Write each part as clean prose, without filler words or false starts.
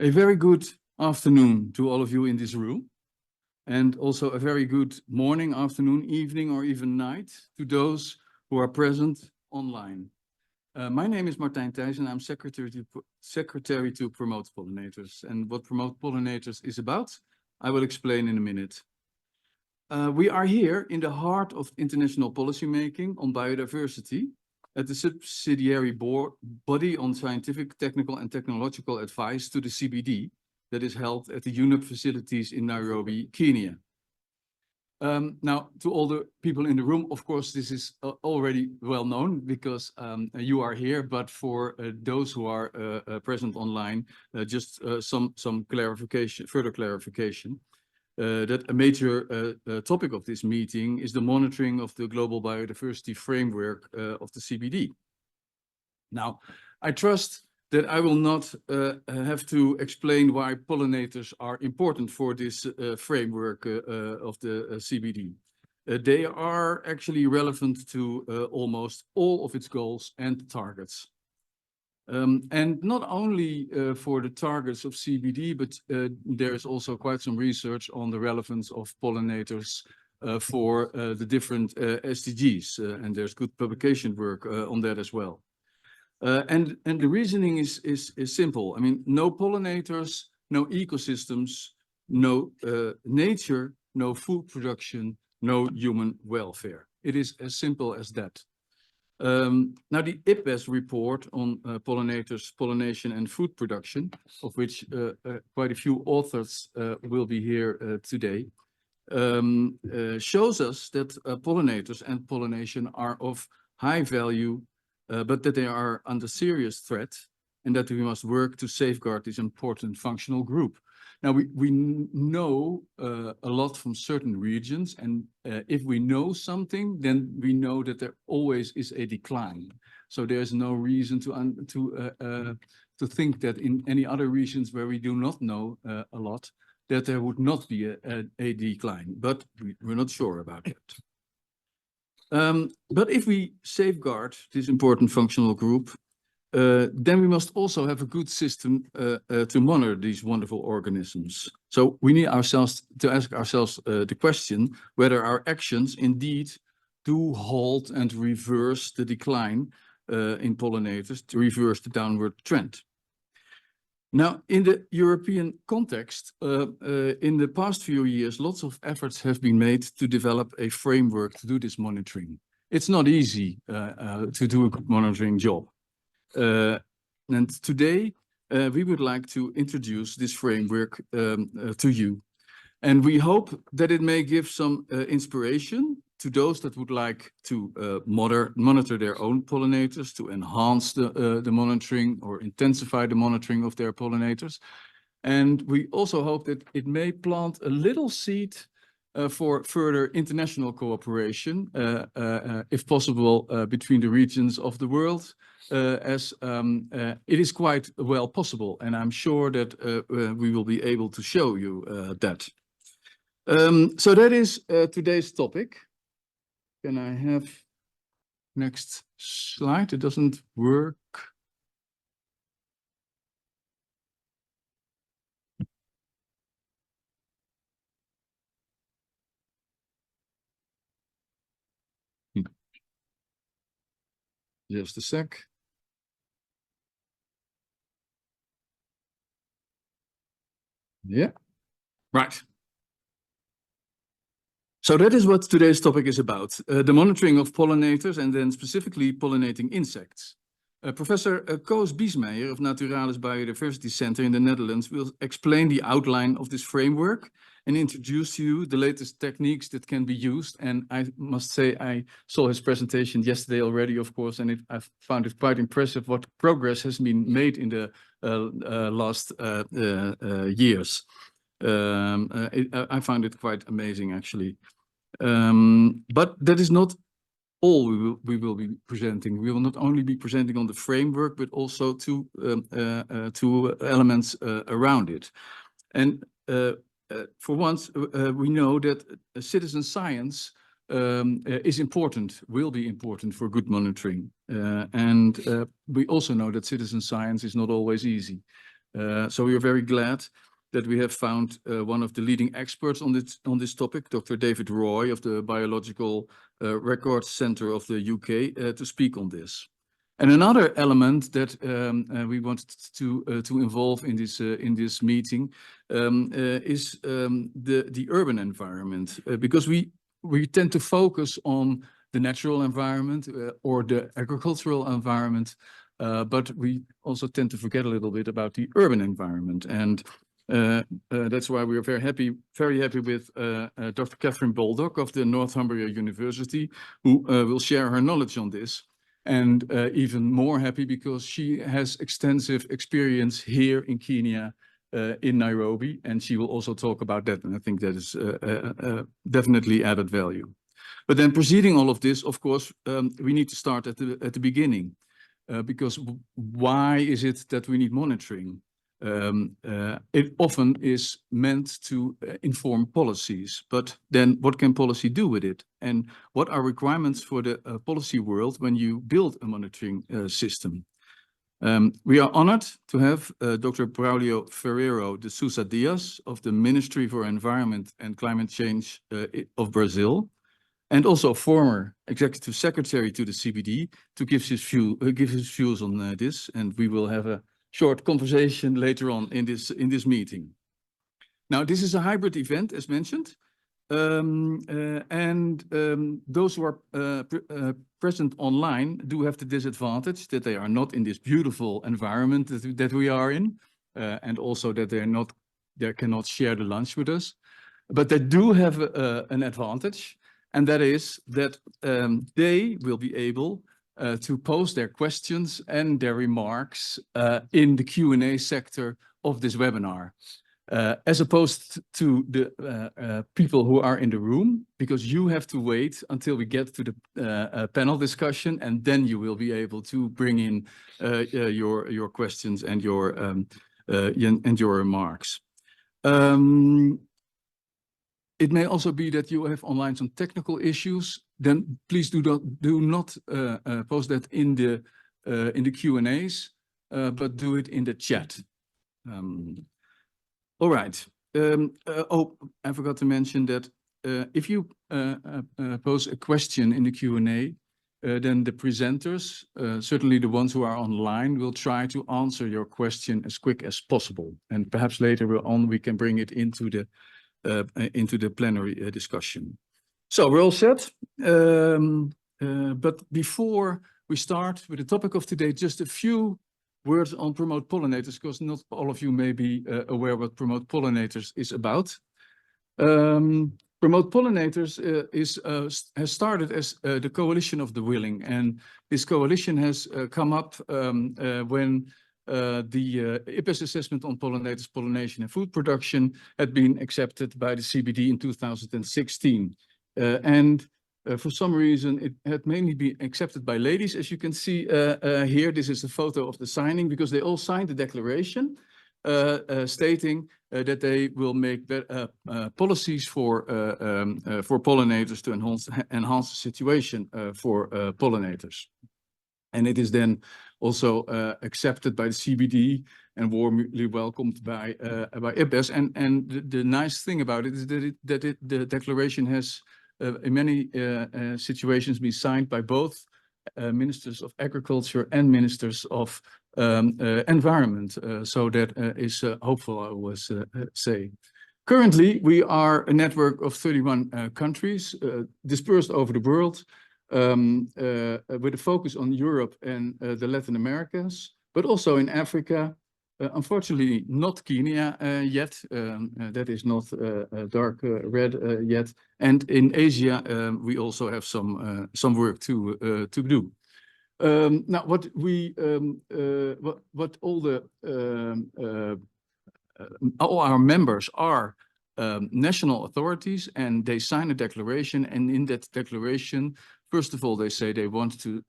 A very good afternoon to all of you in this room, and also a very good morning, afternoon, evening, or even night to those who are present online. My name is Martijn Thijs, and I'm Secretary to Promote Pollinators. And what Promote Pollinators is about, I will explain in a minute. We are here in the heart of international policymaking on biodiversity at the subsidiary body on scientific, technical and technological advice to the CBD that is held at the UNEP facilities in Nairobi, Kenya. Now, to all the people in the room, of course, this is already well known because you are here, but for those who are present online, just some clarification, further clarification. That a major topic of this meeting is the monitoring of the global biodiversity framework of the CBD. Now, I trust that I will not have to explain why pollinators are important for this framework of the CBD. They are actually relevant to almost all of its goals and targets. And not only for the targets of CBD, but there is also quite some research on the relevance of pollinators for the different SDGs, and there's good publication work on that as well. And the reasoning is simple. I mean, no pollinators, no ecosystems, no nature, no food production, no human welfare. It is as simple as that. Now, the IPBES report on pollinators, pollination and food production, of which quite a few authors will be here today, shows us that pollinators and pollination are of high value, but that they are under serious threat and that we must work to safeguard this important functional group. Now, we know a lot from certain regions, and if we know something, then we know that there always is a decline. So there's no reason to think that in any other regions where we do not know a lot, that there would not be a decline, but we're not sure about that. But if we safeguard this important functional group, then we must also have a good system to monitor these wonderful organisms. So we need to ask ourselves the question whether our actions indeed do halt and reverse the decline in pollinators, to reverse the downward trend. Now, in the European context, in the past few years, lots of efforts have been made to develop a framework to do this monitoring. It's not easy to do a good monitoring job. And today we would like to introduce this framework to you. And we hope that it may give some inspiration to those that would like to monitor their own pollinators, to enhance the monitoring or intensify the monitoring of their pollinators. And we also hope that it may plant a little seed for further international cooperation, if possible, between the regions of the world, as it is quite well possible, and I'm sure that we will be able to show you that. So that is today's topic. Can I have next slide? It doesn't work. Just a sec. Yeah, right. So that is what today's topic is about, the monitoring of pollinators and then specifically pollinating insects. Professor Koos Biesmeijer of Naturalis Biodiversity Center in the Netherlands will explain the outline of this framework and introduce to you the latest techniques that can be used. And I must say, I saw his presentation yesterday already, of course, and I found it quite impressive what progress has been made in the last years. I found it quite amazing, actually. But that is not all we will be presenting. We will not only be presenting on the framework, but also two elements around it. And for once, we know that citizen science is important, will be important for good monitoring. And we also know that citizen science is not always easy. So we are very glad that we have found one of the leading experts on this topic, Dr. David Roy of the Biological Records Centre of the UK, to speak on this. And another element that we wanted to involve in this meeting is the urban environment, because we tend to focus on the natural environment or the agricultural environment, but we also tend to forget a little bit about the urban environment. And that's why we are very happy with Dr. Catherine Baldock of the Northumbria University, who will share her knowledge on this. And even more happy because she has extensive experience here in Kenya, in Nairobi, and she will also talk about that. And I think that is definitely added value. But then preceding all of this, of course, we need to start at the beginning, because why is it that we need monitoring? It often is meant to inform policies, but then what can policy do with it? And what are requirements for the policy world when you build a monitoring system? We are honored to have Dr. Braulio Ferreira de Sousa Dias of the Ministry for Environment and Climate Change of Brazil, and also former executive secretary to the CBD, to give his views on this, and we will have a short conversation later on in this meeting. Now, this is a hybrid event, as mentioned, and those who are present online do have the disadvantage that they are not in this beautiful environment that we are in, and also that they cannot share the lunch with us. But they do have an advantage, and that is that they will be able to post their questions and their remarks in the Q&A sector of this webinar, as opposed to the people who are in the room, because you have to wait until we get to the panel discussion, and then you will be able to bring in your questions and your remarks. It may also be that you have online some technical issues. Then please do not post that in the Q&As, but do it in the chat. All right. Oh, I forgot to mention that if you pose a question in the Q&A, then the presenters, certainly the ones who are online, will try to answer your question as quick as possible. And perhaps later on we can bring it into the plenary discussion. So we're all set. But before we start with the topic of today, just a few words on Promote Pollinators, because not all of you may be aware what Promote Pollinators is about. Promote Pollinators has started as the Coalition of the Willing, and this coalition has come up when the IPBES assessment on pollinators, pollination and food production had been accepted by the CBD in 2016. For some reason, it had mainly been accepted by ladies. As you can see here, this is a photo of the signing, because they all signed the declaration stating that they will make policies for pollinators to enhance the situation for pollinators. And it is then also accepted by the CBD and warmly welcomed by IPBES. And the nice thing about it is that the declaration has in many situations been signed by both ministers of agriculture and ministers of environment. So that is hopeful, I always say. Currently, we are a network of 31 countries dispersed over the world, with a focus on Europe and the Latin Americas, but also in Africa. Unfortunately, not Kenya yet. That is not dark red yet. And in Asia, we also have some work to do. Now, what all our members are national authorities, and they sign a declaration. And in that declaration, first of all, they say they want to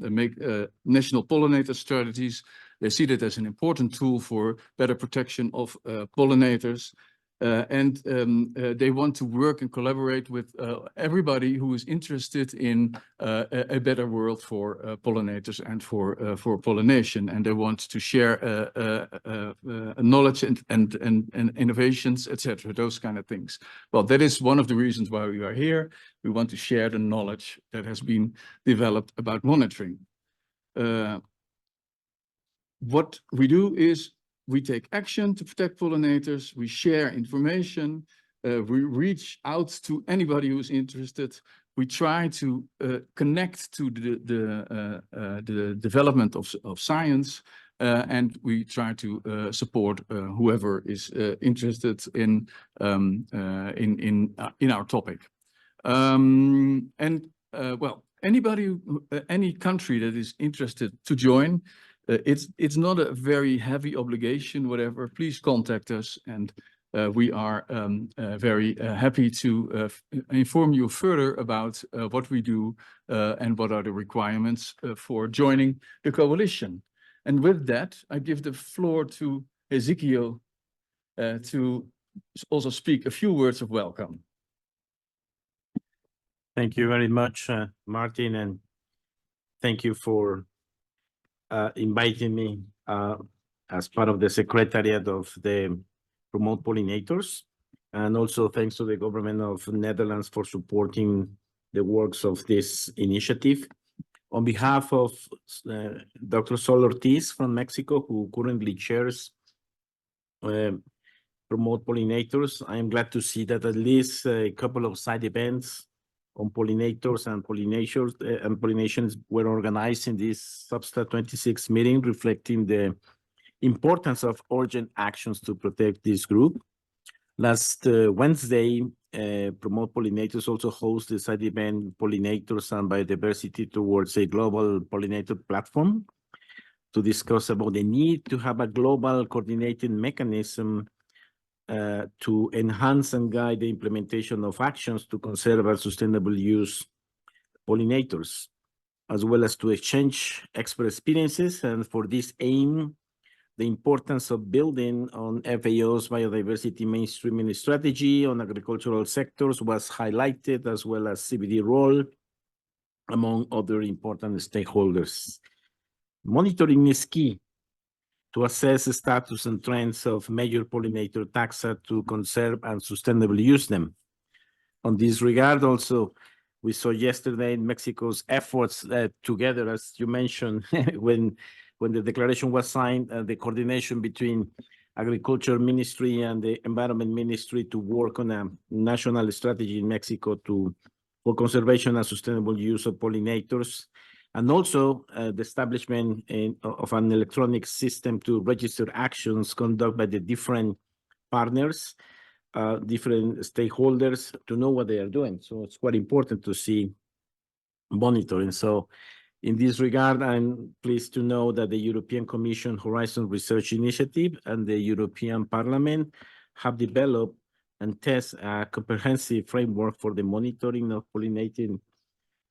make national pollinator strategies. They see that as an important tool for better protection of pollinators. They want to work and collaborate with everybody who is interested in a better world for pollinators and for pollination. And they want to share knowledge and innovations, etc., those kind of things. Well, that is one of the reasons why we are here. We want to share the knowledge that has been developed about monitoring. What we do is we take action to protect pollinators, we share information, we reach out to anybody who's interested. We try to connect to the development of science, and we try to support whoever is interested in our topic. Well, anybody, any country that is interested to join, it's not a very heavy obligation, whatever. Please contact us, and we are very happy to inform you further about what we do and what are the requirements for joining the coalition. And with that, I give the floor to Ezekiel to also speak a few words of welcome. Thank you very much, Martin, and thank you for inviting me as part of the Secretariat of the Promote Pollinators. And also thanks to the government of the Netherlands for supporting the works of this initiative. On behalf of Dr. Sol Ortiz from Mexico, who currently chairs Promote Pollinators, I am glad to see that at least a couple of side events on pollinators and pollinations were organized in this Substat 26 meeting, reflecting the importance of urgent actions to protect this group. Last Wednesday, Promote Pollinators also hosted the side event Pollinators and Biodiversity Towards a Global Pollinator Platform to discuss about the need to have a global coordinated mechanism to enhance and guide the implementation of actions to conserve and sustainable use pollinators, as well as to exchange expert experiences. And for this aim, the importance of building on FAO's biodiversity mainstreaming strategy on agricultural sectors was highlighted, as well as CBD role, among other important stakeholders. Monitoring is key to assess the status and trends of major pollinator taxa to conserve and sustainably use them. On this regard, also, we saw yesterday in Mexico's efforts together, as you mentioned, when the declaration was signed, the coordination between Agriculture Ministry and the Environment Ministry to work on a national strategy in Mexico for conservation and sustainable use of pollinators. And also the establishment of an electronic system to register actions conducted by the different partners, different stakeholders, to know what they are doing. So it's quite important to see monitoring. So in this regard, I'm pleased to know that the European Commission Horizon Research Initiative and the European Parliament have developed and test a comprehensive framework for the monitoring of pollinating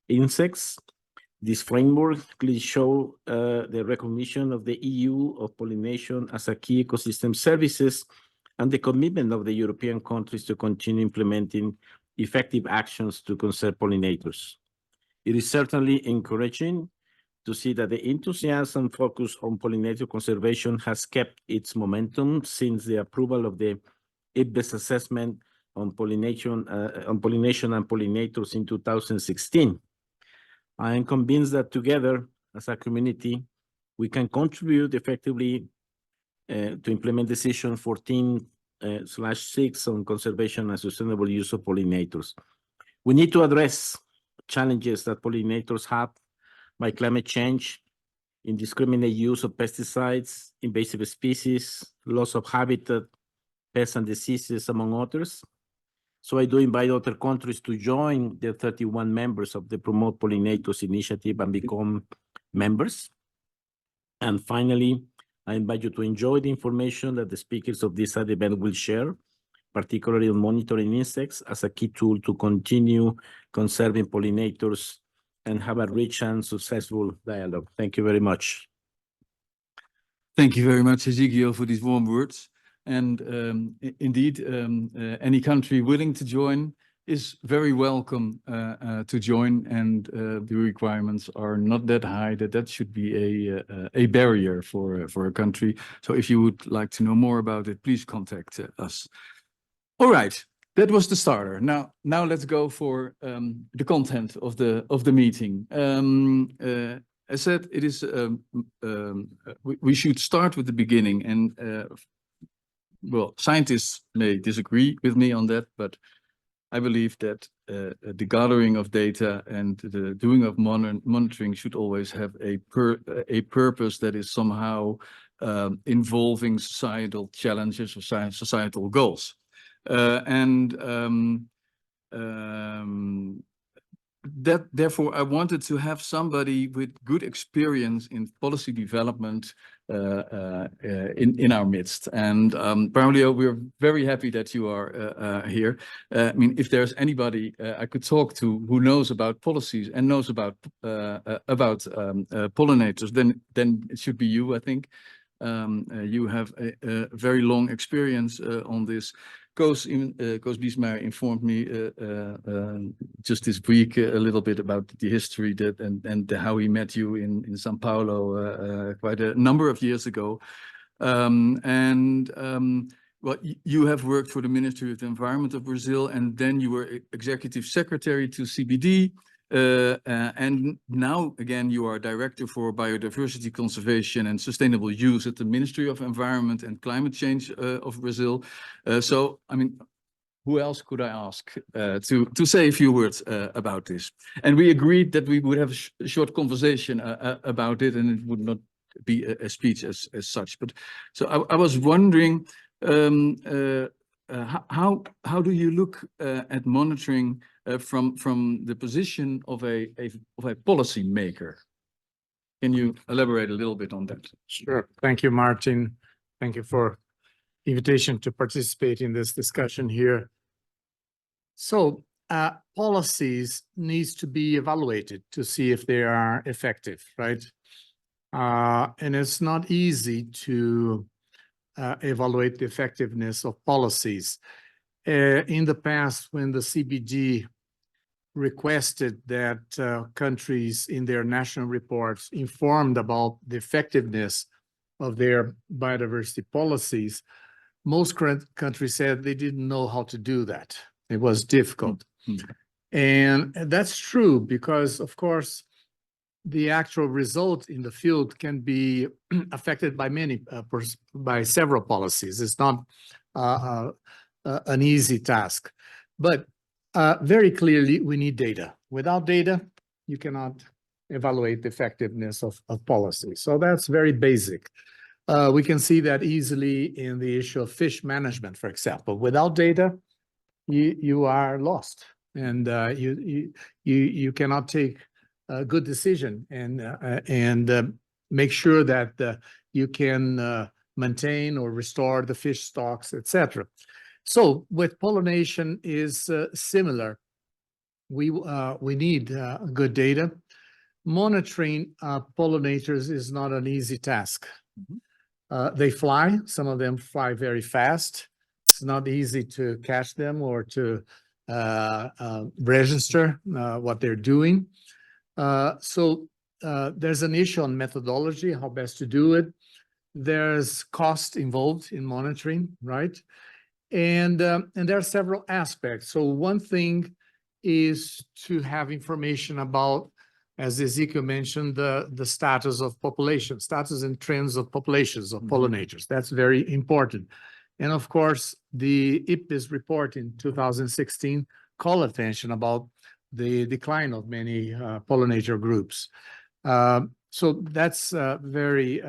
insects. This framework clearly shows the recognition of the EU of pollination as a key ecosystem services and the commitment of the European countries to continue implementing effective actions to conserve pollinators. It is certainly encouraging to see that the enthusiasm focus on pollinator conservation has kept its momentum since the approval of the IPBES assessment on pollination and pollinators in 2016. I am convinced that together as a community, we can contribute effectively to implement Decision 14/6 on conservation and sustainable use of pollinators. We need to address challenges that pollinators have by climate change, indiscriminate use of pesticides, invasive species, loss of habitat, pests and diseases, among others. So I do invite other countries to join the 31 members of the Promote Pollinators Initiative and become members. And finally, I invite you to enjoy the information that the speakers of this event will share, particularly on monitoring insects as a key tool to continue conserving pollinators and have a rich and successful dialogue. Thank you very much. Thank you very much, Ezekiel, for these warm words. And indeed, any country willing to join is very welcome to join, and the requirements are not that high that should be a barrier for a country. So if you would like to know more about it, please contact us. All right, that was the starter. Now let's go for the content of the meeting. As said, it is we should start with the beginning, and well, scientists may disagree with me on that, but I believe that the gathering of data and the doing of monitoring should always have a purpose that is somehow involving societal challenges or societal goals. Therefore, I wanted to have somebody with good experience in policy development in our midst. And Braulio, we're very happy that you are here. I mean, if there's anybody I could talk to who knows about policies and knows about pollinators, then it should be you, I think. You have a very long experience on this. Koos Biesmaier informed me just this week a little bit about the history and how he met you in São Paulo quite a number of years ago. Well, you have worked for the Ministry of the Environment of Brazil, and then you were Executive Secretary to CBD. And now again, you are Director for Biodiversity Conservation and Sustainable Use at the Ministry of Environment and Climate Change of Brazil. So, I mean, who else could I ask to say a few words about this? And we agreed that we would have a short conversation about it, and it would not be a speech as such. But so I was wondering, how do you look at monitoring from the position of a policy maker? Can you elaborate a little bit on that? Sure. Thank you, Martin. Thank you for the invitation to participate in this discussion here. So policies needs to be evaluated to see if they are effective, right? And it's not easy to evaluate the effectiveness of policies. In the past, when the CBD requested that countries in their national reports informed about the effectiveness of their biodiversity policies, most countries said they didn't know how to do that. It was difficult. Mm-hmm. And that's true because, of course, the actual result in the field can be affected by by several policies. It's not an easy task, but very clearly we need data. Without data, you cannot evaluate the effectiveness of policy. So that's very basic. We can see that easily in the issue of fish management, for example. Without data, you are lost, and you cannot take a good decision and make sure that you can maintain or restore the fish stocks, etc. So with pollination is similar. We need good data. Monitoring pollinators is not an easy task. Mm-hmm. They fly. Some of them fly very fast. It's not easy to catch them or to register what they're doing. So there's an issue on methodology, how best to do it. There's cost involved in monitoring, right? And there are several aspects. So one thing is to have information about, as Ezekiel mentioned, the status of population, status and trends of populations of pollinators. That's very important. And of course, the IPBES report in 2016 called attention about the decline of many pollinator groups. So that's a very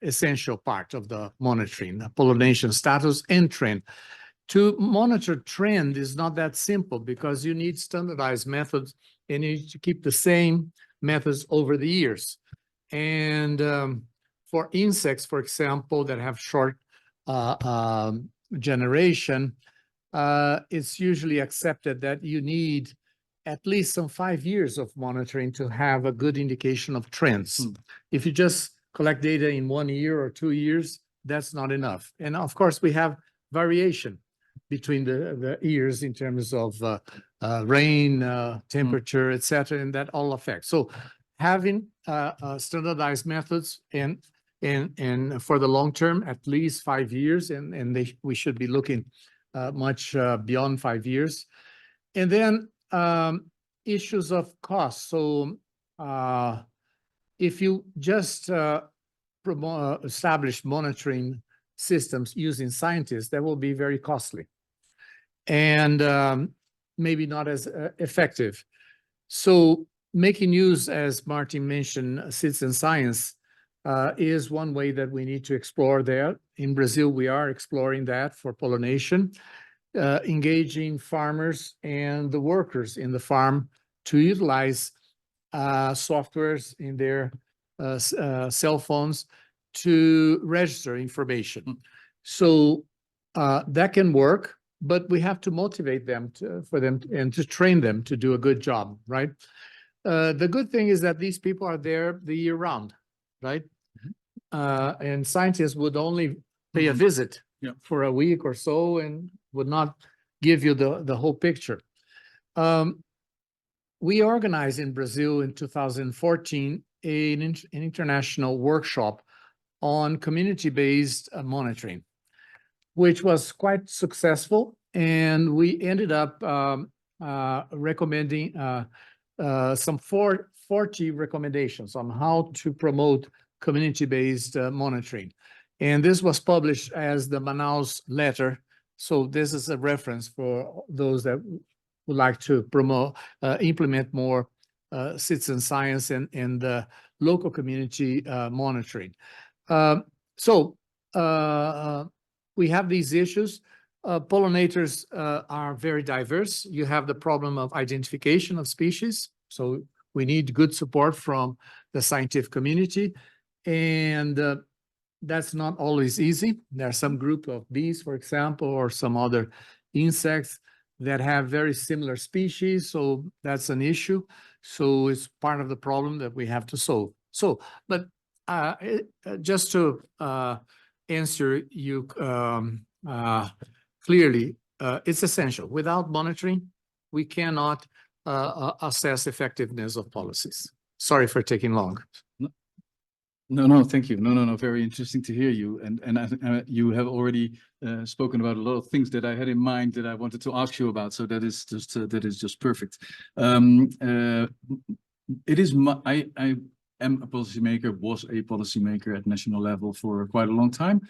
essential part of the monitoring, pollination status and trend. To monitor trend is not that simple because you need standardized methods and you need to keep the same methods over the years. And for insects, for example, that have short generation, it's usually accepted that you need at least some 5 years of monitoring to have a good indication of trends. If you just collect data in 1 year or 2 years, that's not enough. And of course, we have variation between the years in terms of rain, temperature, et cetera, and that all affects. So having standardized methods and for the long term, at least 5 years, and we should be looking much beyond 5 years. And then issues of cost. So if you just establish monitoring systems using scientists, that will be very costly and maybe not as effective. So making use, as Martin mentioned, citizen science is one way that we need to explore there. In Brazil, we are exploring that for pollination, engaging farmers and the workers in the farm to utilize softwares in their cell phones to register information. So that can work, but we have to motivate them for them and to train them to do a good job, right? The good thing is that these people are there the year round, right? And scientists would only pay a visit for a week or so and would not give you the whole picture. We organized in Brazil in 2014 an international workshop on community-based monitoring, which was quite successful. And we ended up recommending some 40 recommendations on how to promote community-based monitoring. And this was published as the Manaus letter. So this is a reference for those that would like to promote, implement more citizen science and local community monitoring. So we have these issues. Pollinators are very diverse. You have the problem of identification of species. So we need good support from the scientific community. And that's not always easy. There are some group of bees, for example, or some other insects that have very similar species. So that's an issue. So it's part of the problem that we have to solve. So, but just to answer you clearly, it's essential. Without monitoring, we cannot assess effectiveness of policies. Sorry for taking long. No, thank you. No, very interesting to hear you. And you have already spoken about a lot of things that I had in mind that I wanted to ask you about. So that is just perfect. It is I am a policymaker, was a policymaker at national level for quite a long time.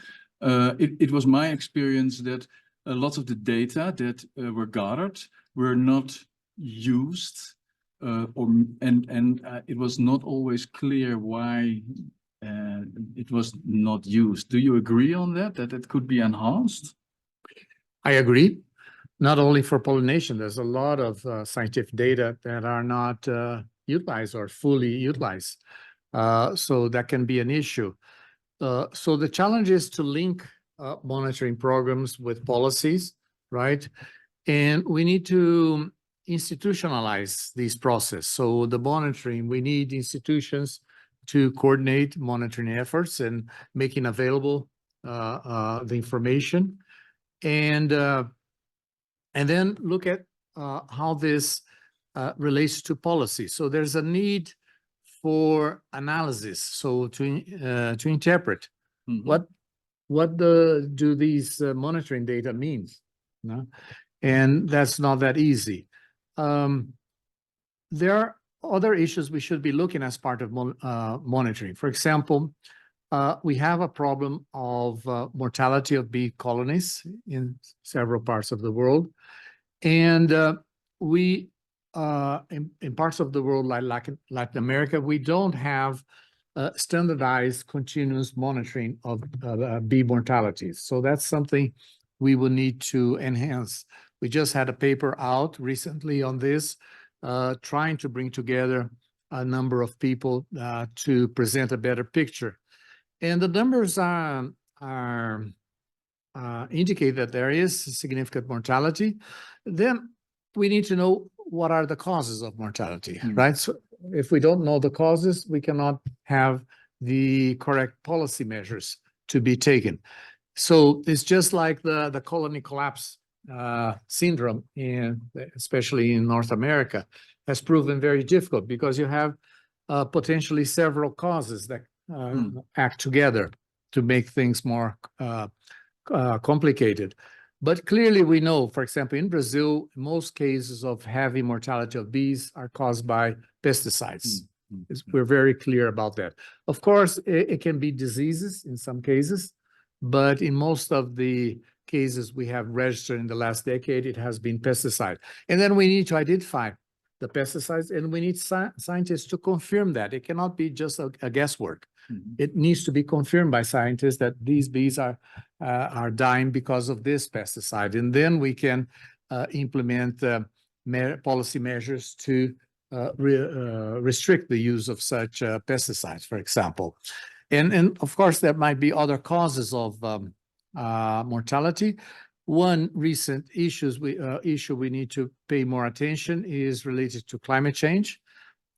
It was my experience that a lot of the data that were gathered were not used, it was not always clear why it was not used. Do you agree on that it could be enhanced? I agree. Not only for pollination, there's a lot of scientific data that are not utilized or fully utilized. So that can be an issue. So the challenge is to link monitoring programs with policies, right? And we need to institutionalize this process. So the monitoring, we need institutions to coordinate monitoring efforts and making available the information, and then look at how this relates to policy. So there's a need for analysis, so to interpret what do these monitoring data means, no? And that's not that easy. There are other issues we should be looking as part of monitoring. For example, we have a problem of mortality of bee colonies in several parts of the world. And we, in parts of the world like Latin America, we don't have standardized continuous monitoring of bee mortality. So that's something we will need to enhance. We just had a paper out recently on this, trying to bring together a number of people to present a better picture. And the numbers indicate that there is significant mortality. Then we need to know what are the causes of mortality, right? So if we don't know the causes, we cannot have the correct policy measures to be taken. So it's just like the colony collapse syndrome, especially in North America, has proven very difficult because you have potentially several causes that act together to make things more complicated. But clearly we know, for example, in Brazil, most cases of heavy mortality of bees are caused by pesticides. We're very clear about that. Of course, it can be diseases in some cases, but in most of the cases we have registered in the last decade, it has been pesticide. And then we need to identify the pesticides, and we need scientists to confirm that. It cannot be just a guesswork. It needs to be confirmed by scientists that these bees are dying because of this pesticide. And then we can implement policy measures to restrict the use of such pesticides, for example. And of course, there might be other causes of mortality. One recent issue we need to pay more attention is related to climate change.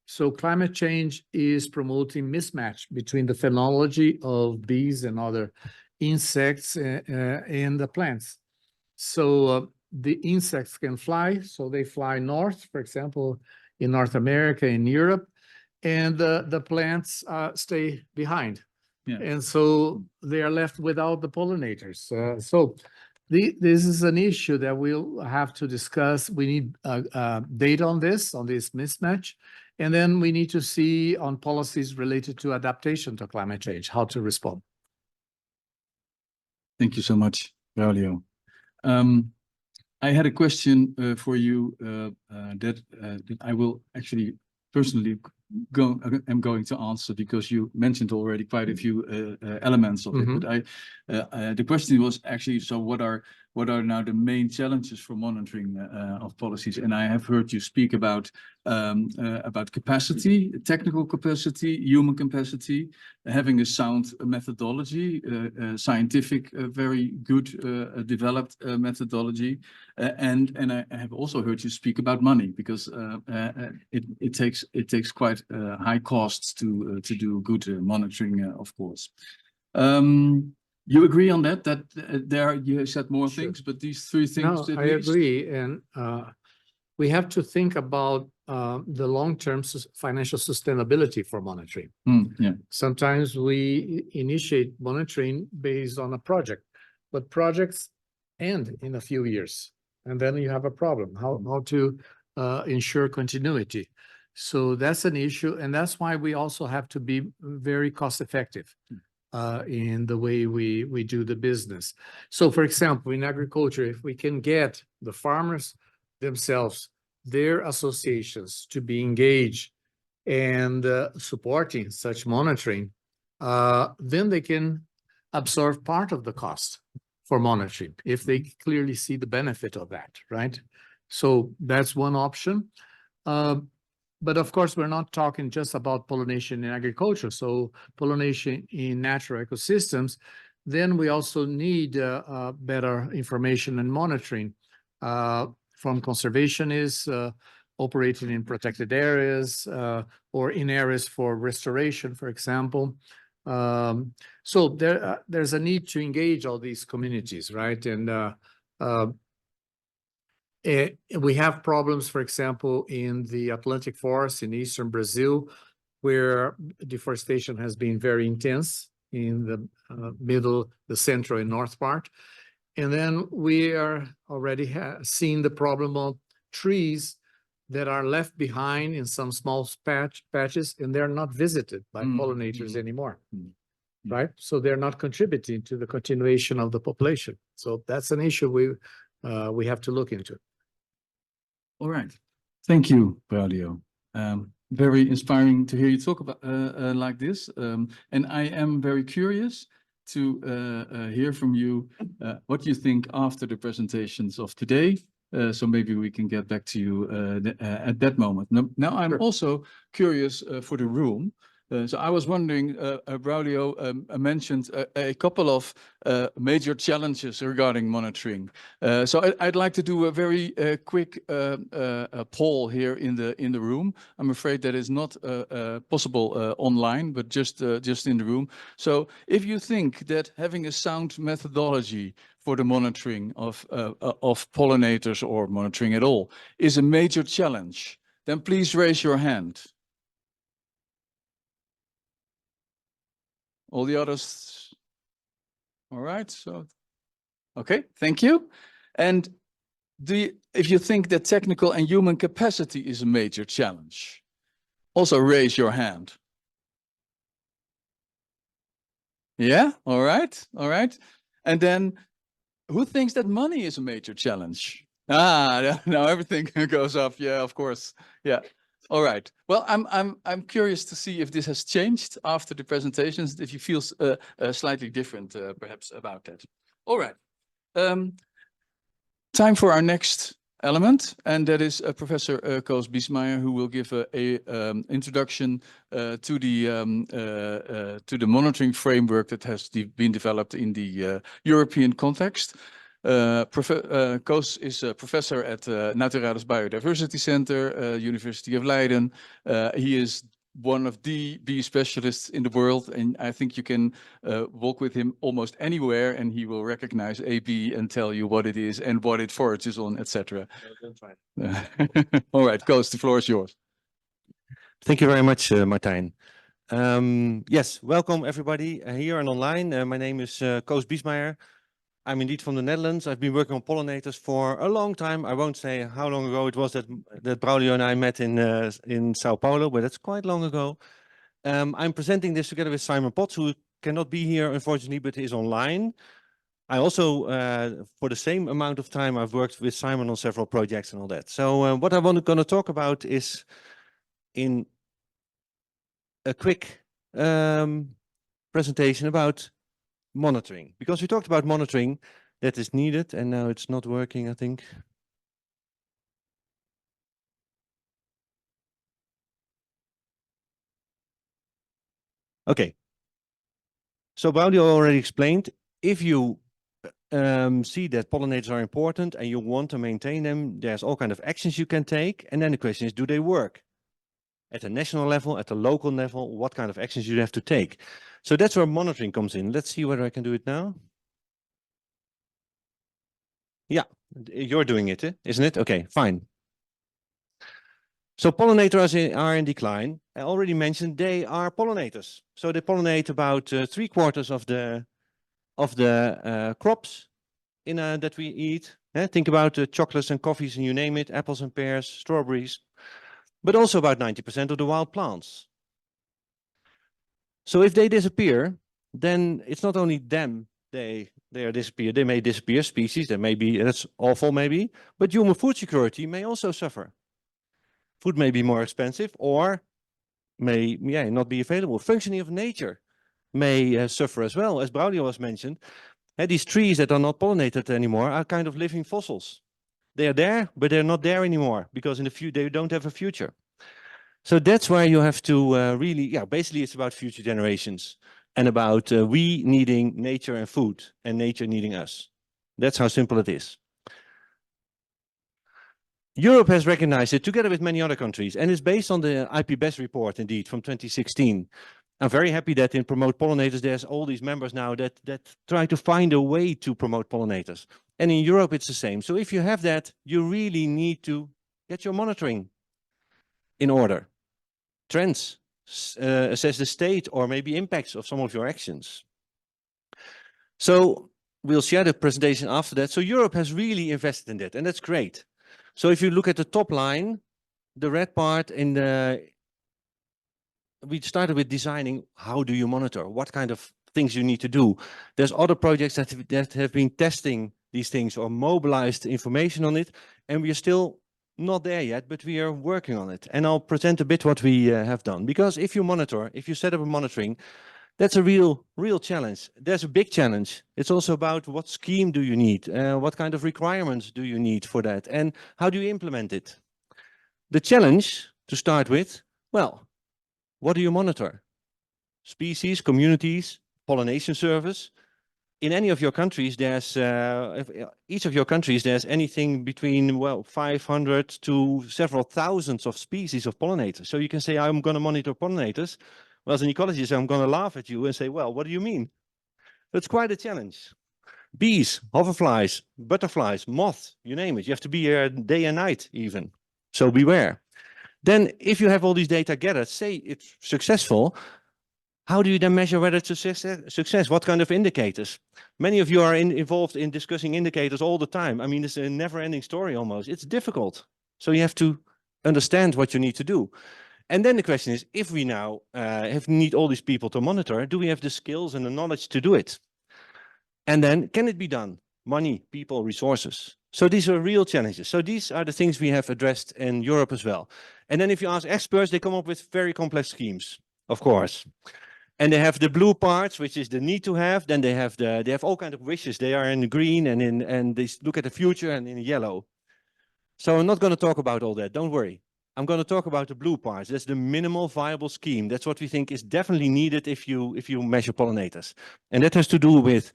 So climate change is promoting mismatch between the phenology of bees and other insects and the plants. So the insects can fly, so they fly north, for example, in North America, in Europe, and the plants stay behind. Yeah. And so they are left without the pollinators. This is an issue that we'll have to discuss. We need data on this mismatch. And then we need to see on policies related to adaptation to climate change, how to respond. Thank you so much, Braulio. I had a question for you that I will actually personally am going to answer, because you mentioned already quite a few elements of it. But the question was actually, so what are now the main challenges for monitoring of policies? And I have heard you speak about capacity, technical capacity, human capacity, having a sound methodology, scientific, very good developed methodology, and I have also heard you speak about money, because it takes quite high costs to do good monitoring, of course. You agree on that? There you said more things, but these three things. No, I agree, and we have to think about the long-term financial sustainability for monitoring. Yeah. Sometimes we initiate monitoring based on a project, but projects end in a few years, and then you have a problem. How to ensure continuity? So that's an issue, and that's why we also have to be very cost-effective in the way we do the business. So, for example, in agriculture, if we can get the farmers themselves, their associations to be engaged and supporting such monitoring, then they can absorb part of the cost for monitoring if they clearly see the benefit of that, right? So that's one option. But of course, we're not talking just about pollination in agriculture. So pollination in natural ecosystems, then we also need better information and monitoring from conservationists operating in protected areas or in areas for restoration, for example. So there's a need to engage all these communities, right? And we have problems, for example, in the Atlantic forest in eastern Brazil, where deforestation has been very intense in the middle, the central and north part. And then we are already seeing the problem of trees that are left behind in some small patches, and they're not visited by pollinators anymore, right? So they're not contributing to the continuation of the population. So that's an issue we have to look into. All right. Thank you, Braulio. Very inspiring to hear you talk about like this. And I am very curious to hear from you what you think after the presentations of today. So maybe we can get back to you at that moment. Now I'm also curious for the room. So I was wondering, Braulio mentioned a couple of major challenges regarding monitoring. So I'd like to do a very quick poll here in the room. I'm afraid that is not possible online, but just in the room. So if you think that having a sound methodology for the monitoring of pollinators or monitoring at all is a major challenge, then please raise your hand. All the others, all right, so, okay, thank you. And if you think that technical and human capacity is a major challenge, also raise your hand. Yeah, all right, all right. And then who thinks that money is a major challenge? Ah, now everything goes up, yeah, of course, yeah. All right. Well, I'm curious to see if this has changed after the presentations. If you feel slightly different, perhaps about that. All right. Time for our next element, and that is Professor Koos Biesmaier, who will give a introduction to the monitoring framework that has been developed in the European context. Koos is a professor at Naturalis Biodiversity Center, University of Leiden. He is one of the bee specialists in the world, and I think you can walk with him almost anywhere, and he will recognize a bee and tell you what it is and what it forages on, etc. All right, Koos, the floor is yours. Thank you very much, Martijn. Yes, welcome everybody here and online. My name is Koos Biesmaier. I'm indeed from the Netherlands. I've been working on pollinators for a long time. I won't say how long ago it was that Braulio and I met in Sao Paulo, but that's quite long ago. I'm presenting this together with Simon Potts, who cannot be here, unfortunately, but is online. I also, for the same amount of time, I've worked with Simon on several projects and all that. So what I'm going to talk about is in a quick presentation about monitoring, because we talked about monitoring that is needed, and now it's not working, I think. Okay. So Braulio already explained, if you see that pollinators are important and you want to maintain them, there's all kinds of actions you can take. And then the question is, do they work? At a national level, at a local level, what kind of actions you have to take? So that's where monitoring comes in. Let's see whether I can do it now. Yeah, you're doing it, isn't it? Okay, fine. So pollinators are in decline. I already mentioned they are pollinators. So they pollinate about 3/4 of the crops that we eat. Think about chocolates and coffees and you name it, apples and pears, strawberries, but also about 90% of the wild plants. So if they disappear, then it's not only them they are disappear. They may disappear, species, that may be, that's awful maybe, but human food security may also suffer. Food may be more expensive or may not be available. Functioning of nature may suffer as well. As Braulio was mentioned, these trees that are not pollinated anymore are kind of living fossils. They are there, but they're not there anymore because in the future they don't have a future. So that's why you have to really, basically it's about future generations and about we needing nature and food and nature needing us. That's how simple it is. Europe has recognized it together with many other countries, and it's based on the IPBES report, indeed, from 2016. I'm very happy that in Promote Pollinators, there's all these members now that try to find a way to promote pollinators. And in Europe, it's the same. So if you have that, you really need to get your monitoring in order. Trends, assess the state or maybe impacts of some of your actions. So we'll share the presentation after that. So Europe has really invested in that, and that's great. So if you look at the top line, the red part in we started with designing how do you monitor, what kind of things you need to do. There's other projects that have been testing these things or mobilized information on it, and we are still not there yet, but we are working on it. And I'll present a bit what we have done, because if you monitor, if you set up a monitoring, that's a real challenge. There's a big challenge. It's also about what scheme do you need? What kind of requirements do you need for that? And how do you implement it? The challenge to start with, well, what do you monitor? species, communities, pollination service. In any of your countries, there's each of your countries, there's anything between, well, 500 to several thousands of species of pollinators. So you can say, I'm going to monitor pollinators. Well, as an ecologist, I'm going to laugh at you and say, well, what do you mean? That's quite a challenge. Bees, hoverflies, butterflies, moths, you name it. You have to be here day and night even. So beware. Then if you have all these data gathered, say it's successful, how do you then measure whether it's a success? What kind of indicators? Many of you are involved in discussing indicators all the time. I mean, it's a never-ending story almost. It's difficult. So you have to understand what you need to do. And then the question is, if we now need all these people to monitor, do we have the skills and the knowledge to do it? And then can it be done? Money, people, resources. So these are real challenges. So these are the things we have addressed in Europe as well. And then if you ask experts, they come up with very complex schemes, of course. And they have the blue parts, which is the need to have. Then they have all kinds of wishes. They are in green and they look at the future and in yellow. So I'm not going to talk about all that. Don't worry. I'm going to talk about the blue parts. That's the minimal viable scheme. That's what we think is definitely needed if you measure pollinators. And that has to do with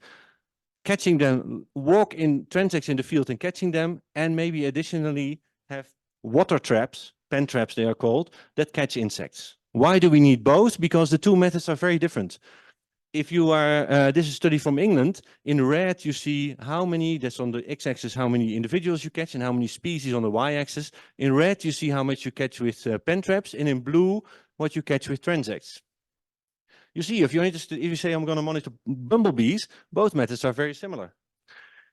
catching them, walk in transects in the field and catching them, and maybe additionally have water traps, pen traps they are called, that catch insects. Why do we need both? Because the two methods are very different. If you are, this is a study from England, in red you see how many, that's on the x-axis, how many individuals you catch and how many species on the y-axis. In red you see how much you catch with pen traps, and in blue what you catch with transects. You see, if you're interested, if you say I'm going to monitor bumblebees, both methods are very similar.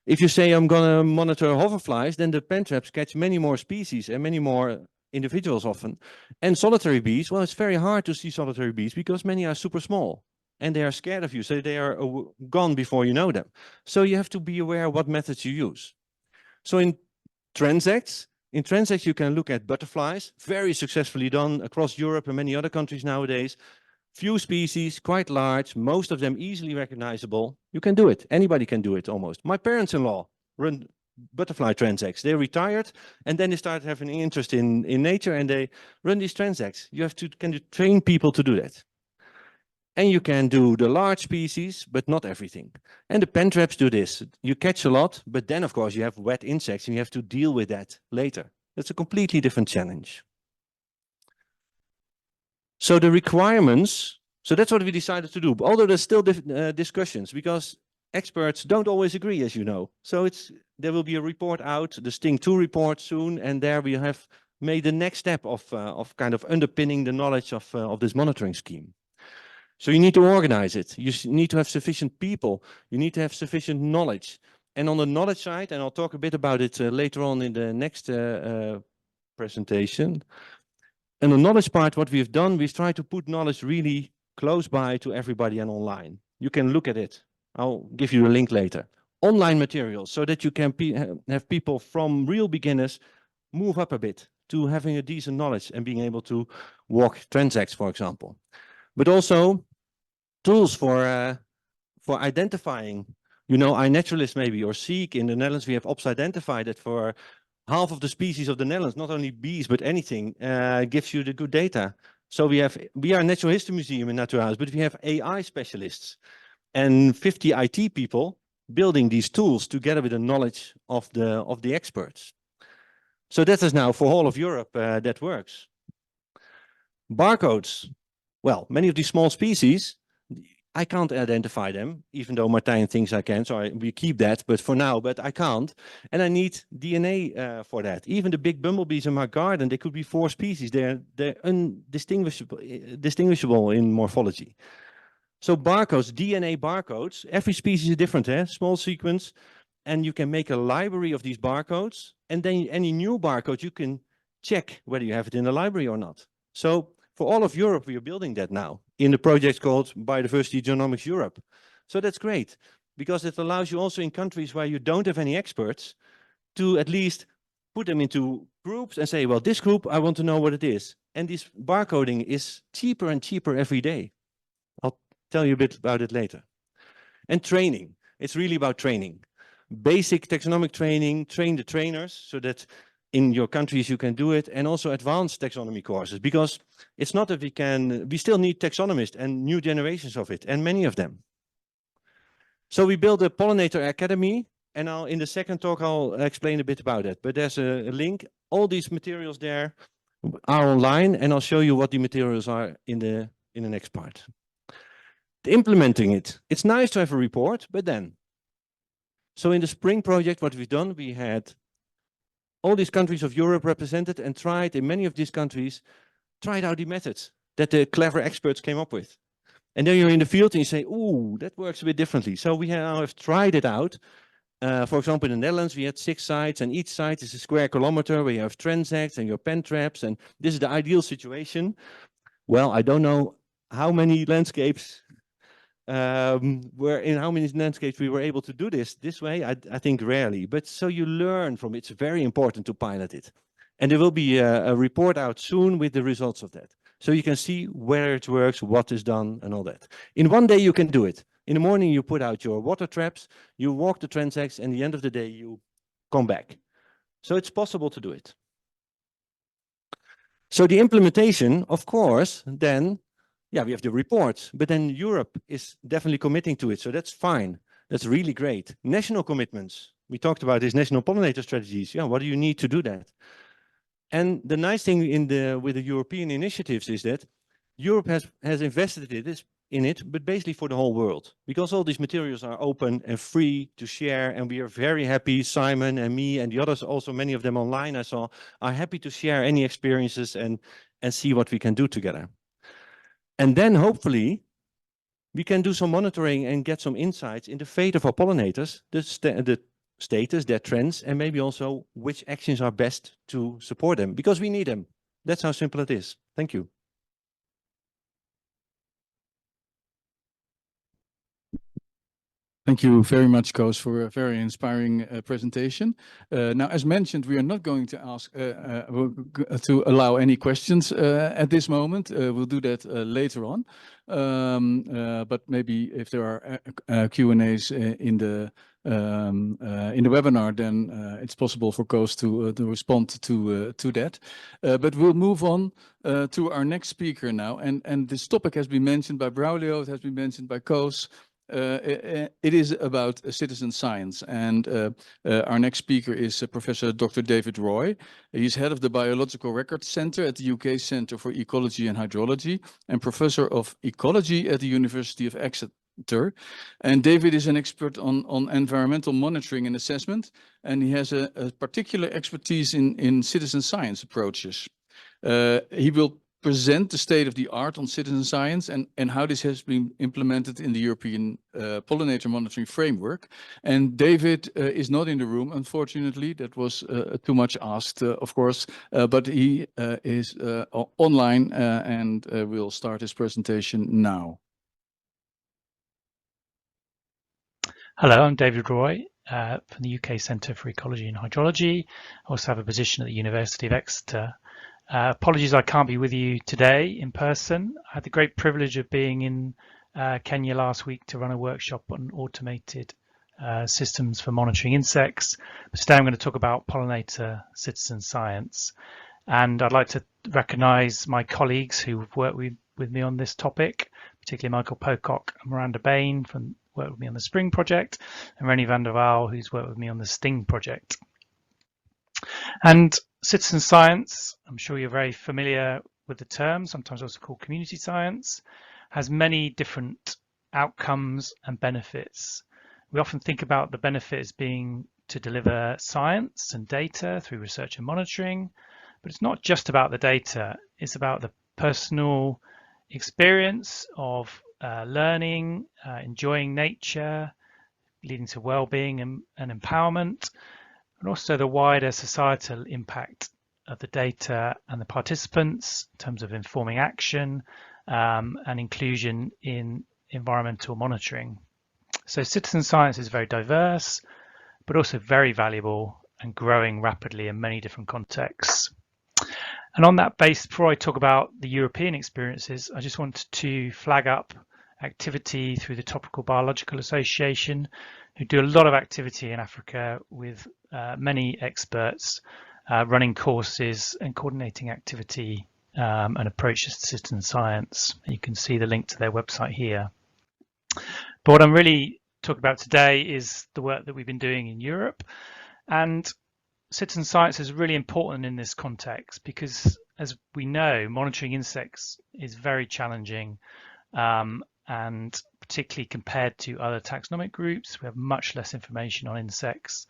If you say I'm going to monitor hoverflies, then the pen traps catch many more species and many more individuals often. And solitary bees, well, it's very hard to see solitary bees because many are super small and they are scared of you, so they are gone before you know them. So you have to be aware what methods you use. So in transects you can look at butterflies, very successfully done across Europe and many other countries nowadays. Few species, quite large, most of them easily recognizable. You can do it. Anybody can do it almost. My parents-in-law run butterfly transects. They retired and then they started having an interest in nature and they run these transects. You have to train people to do that. And you can do the large species, but not everything. And the pen traps do this. You catch a lot, but then of course you have wet insects and you have to deal with that later. That's a completely different challenge. So the requirements, so that's what we decided to do. Although there's still discussions because experts don't always agree, as you know. So there will be a report out, the Sting 2 report soon, and there we have made the next step of kind of underpinning the knowledge of this monitoring scheme. So you need to organize it. You need to have sufficient people. You need to have sufficient knowledge. And on the knowledge side, and I'll talk a bit about it later on in the next presentation. And the knowledge part, what we've done, we've tried to put knowledge really close by to everybody and online. You can look at it. I'll give you a link later. Online materials, so that you can have people from real beginners move up a bit to having a decent knowledge and being able to walk transects, for example. But also tools for identifying, you know, iNaturalist maybe, or Seek. In the Netherlands, we have Ops Identify that for half of the species of the Netherlands, not only bees, but anything, gives you the good data. So we are a Natural History Museum in Naturalis, but we have AI specialists and 50 IT people building these tools together with the knowledge of the experts. So that is now for all of Europe that works. Barcodes. Well, many of these small species, I can't identify them, even though Martijn thinks I can, so we keep that, but for now, but I can't. And I need DNA for that. Even the big bumblebees in my garden, they could be 4 species. They're distinguishable in morphology. So barcodes, DNA barcodes, every species is different, small sequence, and you can make a library of these barcodes, and then any new barcode, you can check whether you have it in the library or not. So for all of Europe, we are building that now in the project called Biodiversity Genomics Europe. So that's great, because it allows you also in countries where you don't have any experts to at least put them into groups and say, well, this group, I want to know what it is. And this barcoding is cheaper and cheaper every day. I'll tell you a bit about it later. And training, it's really about training. Basic taxonomic training, train the trainers so that in your countries you can do it, and also advanced taxonomy courses, because it's not that we still need taxonomists and new generations of it, and many of them. So we built a Pollinator Academy, and in the second talk I'll explain a bit about it, but there's a link. All these materials there are online, and I'll show you what the materials are in the next part. Implementing it. It's nice to have a report, but then. So in the Spring project, what we've done, we had all these countries of Europe represented and tried, in many of these countries, tried out the methods that the clever experts came up with. And then you're in the field and you say, ooh, that works a bit differently. So we have tried it out. For example, in the Netherlands, we had 6 sites, and each site is a square kilometer where you have transects and your pen traps, and this is the ideal situation. Well, I don't know how many landscapes how many landscapes we were able to do this way. I think rarely, but so you learn from it. It's very important to pilot it. And there will be a report out soon with the results of that. So you can see where it works, what is done, and all that. In one day, you can do it. In the morning, you put out your water traps, you walk the transects, and at the end of the day, you come back. So it's possible to do it. So the implementation, of course, then, yeah, we have the reports, but then Europe is definitely committing to it. So that's fine. That's really great. National commitments. We talked about these national pollinator strategies. Yeah, what do you need to do that? And the nice thing with the European initiatives is that Europe has invested in it, but basically for the whole world, because all these materials are open and free to share. And we are very happy, Simon and me and the others, also many of them online I saw, are happy to share any experiences and see what we can do together. And then hopefully we can do some monitoring and get some insights in the fate of our pollinators, the status, their trends, and maybe also which actions are best to support them, because we need them. That's how simple it is. Thank you. Thank you very much, Koos, for a very inspiring presentation. Now, as mentioned, we are not going to ask to allow any questions at this moment. We'll do that later on. But maybe if there are Q&As in the webinar, then it's possible for Koos to respond to that. But we'll move on to our next speaker now. And this topic has been mentioned by Braulio, it has been mentioned by Koos. It is about citizen science, and our next speaker is Professor Dr. David Roy. He's head of the Biological Records Centre at the UK Centre for Ecology and Hydrology and Professor of Ecology at the University of Exeter. And David is an expert on environmental monitoring and assessment, and he has a particular expertise in citizen science approaches. He will present the state of the art on citizen science and how this has been implemented in the European Pollinator Monitoring Framework. And David is not in the room, unfortunately. That was too much asked, of course, but he is online and will start his presentation now. Hello, I'm David Roy from the UK Centre for Ecology and Hydrology. I also have a position at the University of Exeter. Apologies I can't be with you today in person. I had the great privilege of being in Kenya last week to run a workshop on automated systems for monitoring insects. But today I'm going to talk about pollinator citizen science. And I'd like to recognise my colleagues who've worked with me on this topic, particularly Michael Pocock and Miranda Bain from worked with me on the Spring project, and Rennie van der Waal, who's worked with me on the Sting project. And citizen science, I'm sure you're very familiar with the term, sometimes also called community science, has many different outcomes and benefits. We often think about the benefits being to deliver science and data through research and monitoring, but it's not just about the data, it's about the personal experience of learning, enjoying nature, leading to well-being and empowerment, and also the wider societal impact of the data and the participants in terms of informing action and inclusion in environmental monitoring. So citizen science is very diverse, but also very valuable and growing rapidly in many different contexts. And on that base, before I talk about the European experiences, I just wanted to flag up activity through the Tropical Biological Association, who do a lot of activity in Africa with many experts running courses and coordinating activity and approaches to citizen science. You can see the link to their website here. But what I'm really talking about today is the work that we've been doing in Europe. And citizen science is really important in this context because, as we know, monitoring insects is very challenging, and particularly compared to other taxonomic groups, we have much less information on insects.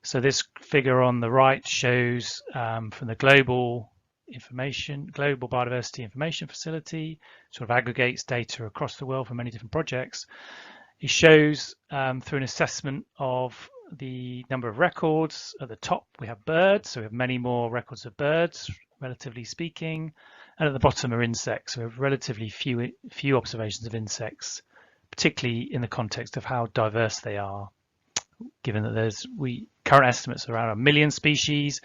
So this figure on the right shows from the Global Biodiversity Information Facility, sort of aggregates data across the world for many different projects. It shows through an assessment of the number of records. At the top we have birds, so we have many more records of birds, relatively speaking, and at the bottom are insects. So we have relatively few observations of insects, particularly in the context of how diverse they are, given that current estimates are around 1 million species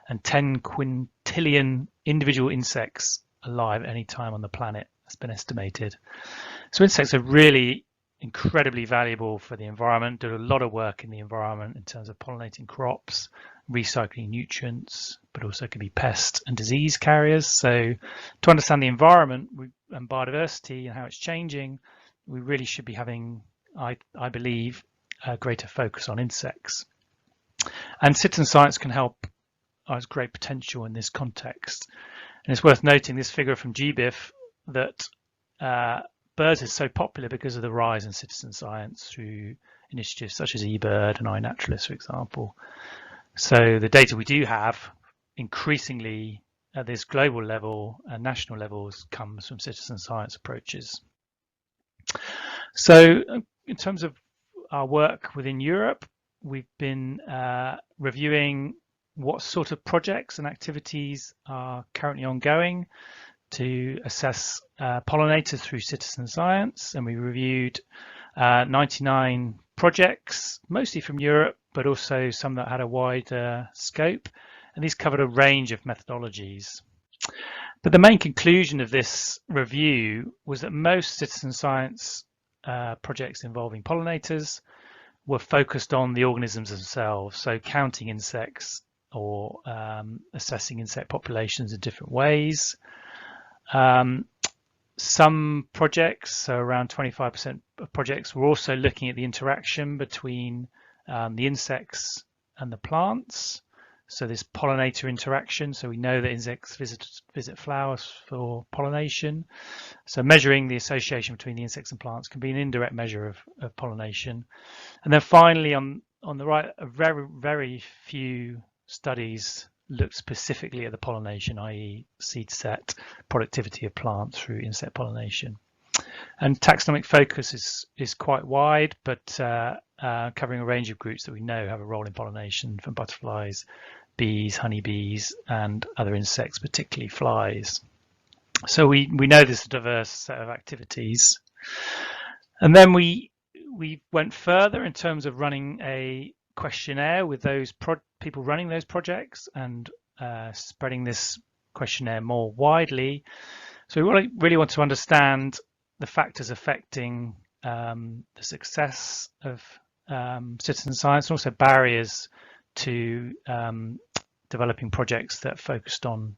and 10 quintillion individual insects alive at any time on the planet has been estimated. So insects are really incredibly valuable for the environment, do a lot of work in the environment in terms of pollinating crops, recycling nutrients, but also can be pest and disease carriers. So to understand the environment and biodiversity and how it's changing, we really should be having, I believe, a greater focus on insects. And citizen science can help, has great potential in this context. And it's worth noting this figure from GBIF that birds is so popular because of the rise in citizen science through initiatives such as eBird and iNaturalist, for example. So the data we do have increasingly at this global level and national levels comes from citizen science approaches. So in terms of our work within Europe, we've been reviewing what sort of projects and activities are currently ongoing to assess pollinators through citizen science, and we reviewed 99 projects, mostly from Europe, but also some that had a wider scope, and these covered a range of methodologies. But the main conclusion of this review was that most citizen science projects involving pollinators were focused on the organisms themselves, so counting insects or assessing insect populations in different ways. Some projects, so around 25% of projects, were also looking at the interaction between the insects and the plants. So this pollinator interaction. So we know that insects visit flowers for pollination. So measuring the association between the insects and plants can be an indirect measure of pollination. And then finally, on the right, a very few studies look specifically at the pollination, i.e. seed set, productivity of plants through insect pollination. And taxonomic focus is quite wide, but covering a range of groups that we know have a role in pollination, from butterflies, bees, honeybees, and other insects, particularly flies. So we know there's a diverse set of activities. And then we went further in terms of running a questionnaire with those people running those projects and spreading this questionnaire more widely. So we really want to understand the factors affecting the success of citizen science, and also barriers to developing projects that focused on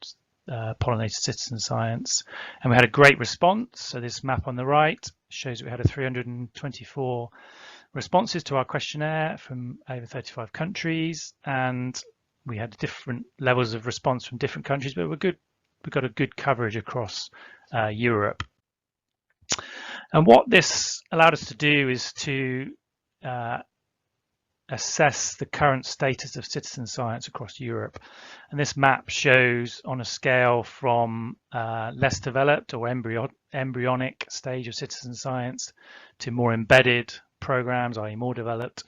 pollinated citizen science. And we had a great response. So this map on the right shows we had 324 responses to our questionnaire from over 35 countries, and we had different levels of response from different countries, but we got a good coverage across Europe. And what this allowed us to do is to assess the current status of citizen science across Europe. And this map shows on a scale from less developed or embryonic stage of citizen science to more embedded programs, i.e. more developed.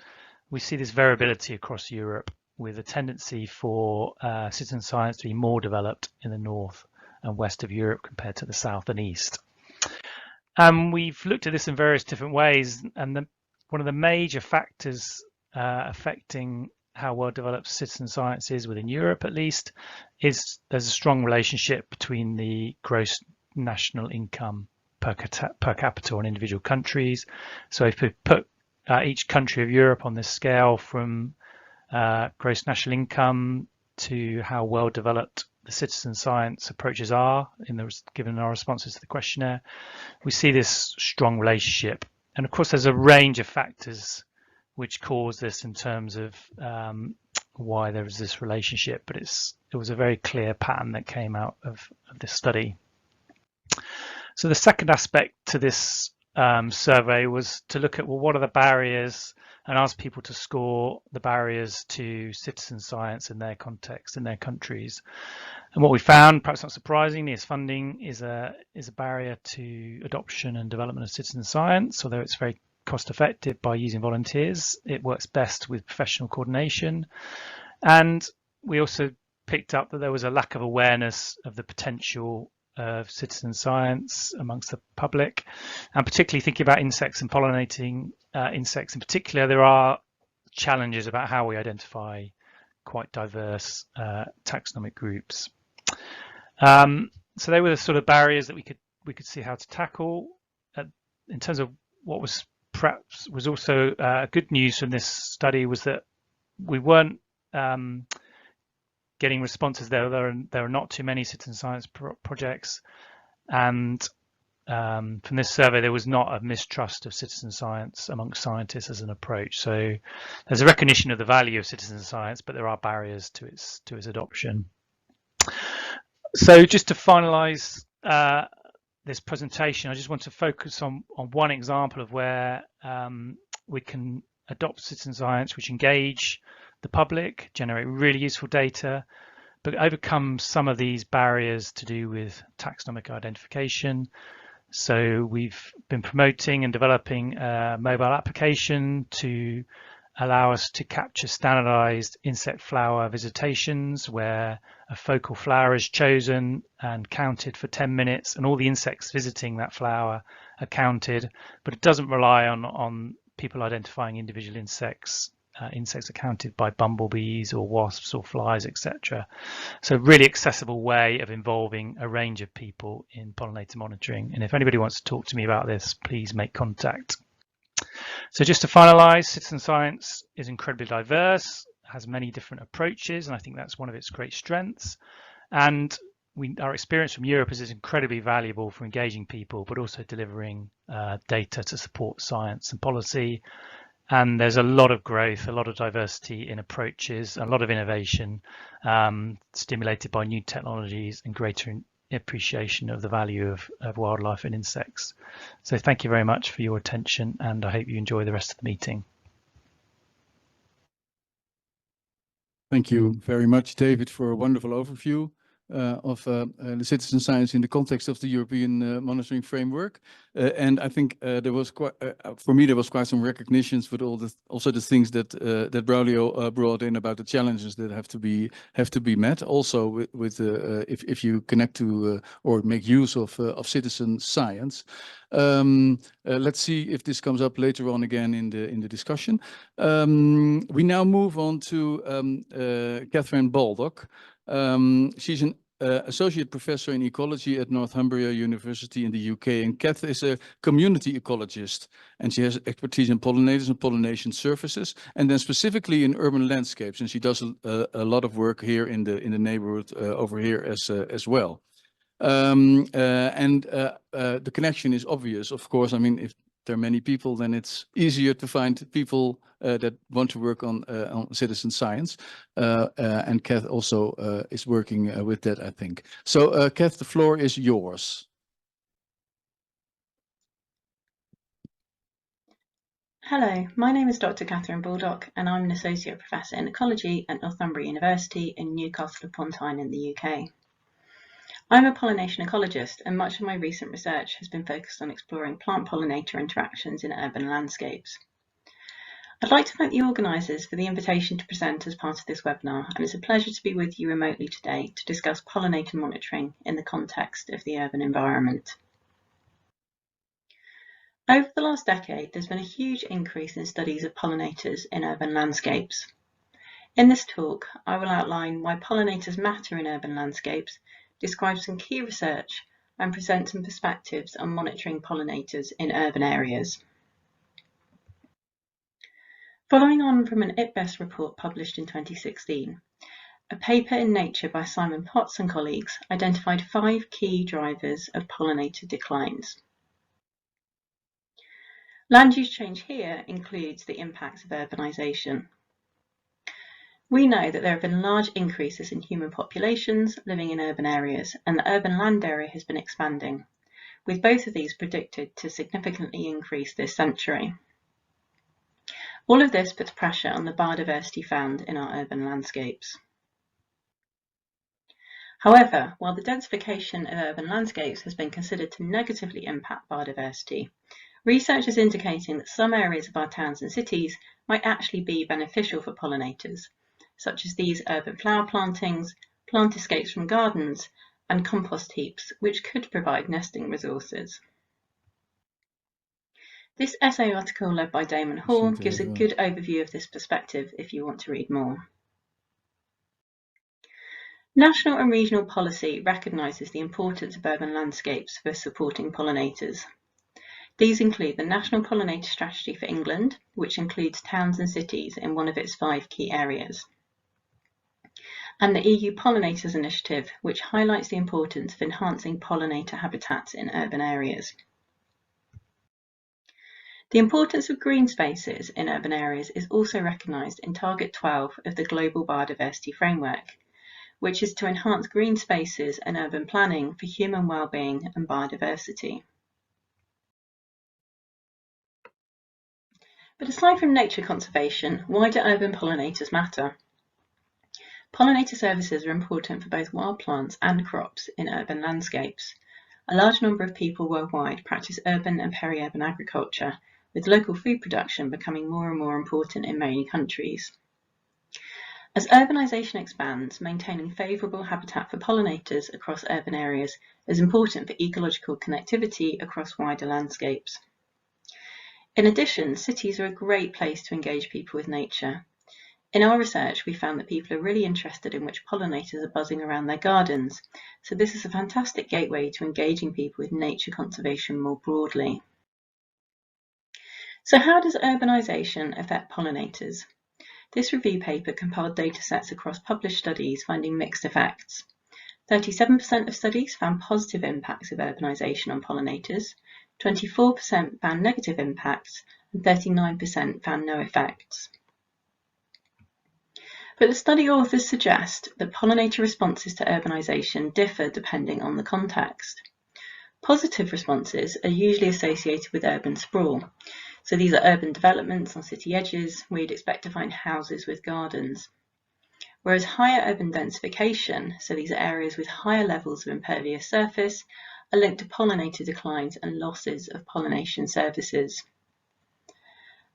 We see this variability across Europe, with a tendency for citizen science to be more developed in the north and west of Europe compared to the south and east. We've looked at this in various different ways, and one of the major factors affecting how well developed citizen science is within Europe, at least, is there's a strong relationship between the gross national income per capita on individual countries. So if we put each country of Europe on this scale from gross national income to how well developed the citizen science approaches are given our responses to the questionnaire, we see this strong relationship. And of course, there's a range of factors which cause this in terms of why there is this relationship, but it was a very clear pattern that came out of this study. So the second aspect to this survey was to look at, well, what are the barriers, and ask people to score the barriers to citizen science in their context, in their countries. And what we found, perhaps not surprisingly, is funding is a barrier to adoption and development of citizen science. Although it's very cost effective by using volunteers, it works best with professional coordination. And we also picked up that there was a lack of awareness of the potential of citizen science amongst the public, and particularly thinking about insects and pollinating insects in particular, there are challenges about how we identify quite diverse taxonomic groups. So they were the sort of barriers that we could see how to tackle. In terms of what was perhaps was also good news from this study was that we weren't getting responses there. There are not too many citizen science projects, and from this survey there was not a mistrust of citizen science amongst scientists as an approach. So there's a recognition of the value of citizen science, but there are barriers to its adoption. So just to finalize this presentation, I just want to focus on one example of where we can adopt citizen science which engage the public, generate really useful data, but overcome some of these barriers to do with taxonomic identification. So we've been promoting and developing a mobile application to allow us to capture standardized insect flower visitations where a focal flower is chosen and counted for 10 minutes, and all the insects visiting that flower are counted, but it doesn't rely on people identifying individual insects. Insects are counted by bumblebees or wasps or flies, etc. So really accessible way of involving a range of people in pollinator monitoring. And if anybody wants to talk to me about this, please make contact. So just to finalize, citizen science is incredibly diverse, has many different approaches, and I think that's one of its great strengths. And our experience from Europe is incredibly valuable for engaging people, but also delivering data to support science and policy. And there's a lot of growth, a lot of diversity in approaches, a lot of innovation stimulated by new technologies and greater appreciation of the value of wildlife and insects. So thank you very much for your attention, and I hope you enjoy the rest of the meeting. Thank you very much, David, for a wonderful overview of the citizen science in the context of the European monitoring framework. And I think there was quite, for me, there was quite some recognitions with also the things that that Braulio brought in about the challenges that have to be met. Also with if you connect to or make use of citizen science. Let's see if this comes up later on again in the discussion. We now move on to Catherine Baldock. She's an associate professor in ecology at Northumbria University in the UK, and Kath is a community ecologist, and she has expertise in pollinators and pollination services, and then specifically in urban landscapes, and she does a lot of work here in the neighborhood over here as well. The connection is obvious, of course. I mean, if there are many people, then it's easier to find people that want to work on citizen science. And Kath also is working with that, I think. So, Kath, the floor is yours. Hello, my name is Dr. Catherine Baldock, and I'm an Associate Professor in Ecology at Northumbria University in Newcastle upon Tyne in the UK. I'm a pollination ecologist, and much of my recent research has been focused on exploring plant-pollinator interactions in urban landscapes. I'd like to thank the organisers for the invitation to present as part of this webinar, and it's a pleasure to be with you remotely today to discuss pollinator monitoring in the context of the urban environment. Over the last decade, there's been a huge increase in studies of pollinators in urban landscapes. In this talk, I will outline why pollinators matter in urban landscapes, describe some key research, and present some perspectives on monitoring pollinators in urban areas. Following on from an IPBES report published in 2016, a paper in Nature by Simon Potts and colleagues identified 5 key drivers of pollinator declines. Land use change here includes the impacts of urbanisation. We know that there have been large increases in human populations living in urban areas, and the urban land area has been expanding, with both of these predicted to significantly increase this century. All of this puts pressure on the biodiversity found in our urban landscapes. However, while the densification of urban landscapes has been considered to negatively impact biodiversity, research is indicating that some areas of our towns and cities might actually be beneficial for pollinators, such as these urban flower plantings, plant escapes from gardens, and compost heaps, which could provide nesting resources. This essay article led by Damon Hall gives a good overview of this perspective if you want to read more. National and regional policy recognises the importance of urban landscapes for supporting pollinators. These include the National Pollinator Strategy for England, which includes towns and cities in one of its 5 key areas, and the EU Pollinators Initiative, which highlights the importance of enhancing pollinator habitats in urban areas. The importance of green spaces in urban areas is also recognised in Target 12 of the Global Biodiversity Framework, which is to enhance green spaces and urban planning for human well-being and biodiversity. But aside from nature conservation, why do urban pollinators matter? Pollinator services are important for both wild plants and crops in urban landscapes. A large number of people worldwide practice urban and peri-urban agriculture, with local food production becoming more and more important in many countries. As urbanisation expands, maintaining favourable habitat for pollinators across urban areas is important for ecological connectivity across wider landscapes. In addition, cities are a great place to engage people with nature. In our research, we found that people are really interested in which pollinators are buzzing around their gardens, so this is a fantastic gateway to engaging people with nature conservation more broadly. So how does urbanisation affect pollinators? This review paper compiled datasets across published studies finding mixed effects. 37% of studies found positive impacts of urbanisation on pollinators, 24% found negative impacts, and 39% found no effects. But the study authors suggest that pollinator responses to urbanisation differ depending on the context. Positive responses are usually associated with urban sprawl. So these are urban developments on city edges where you'd expect to find houses with gardens. Whereas higher urban densification, so these are areas with higher levels of impervious surface, are linked to pollinator declines and losses of pollination services.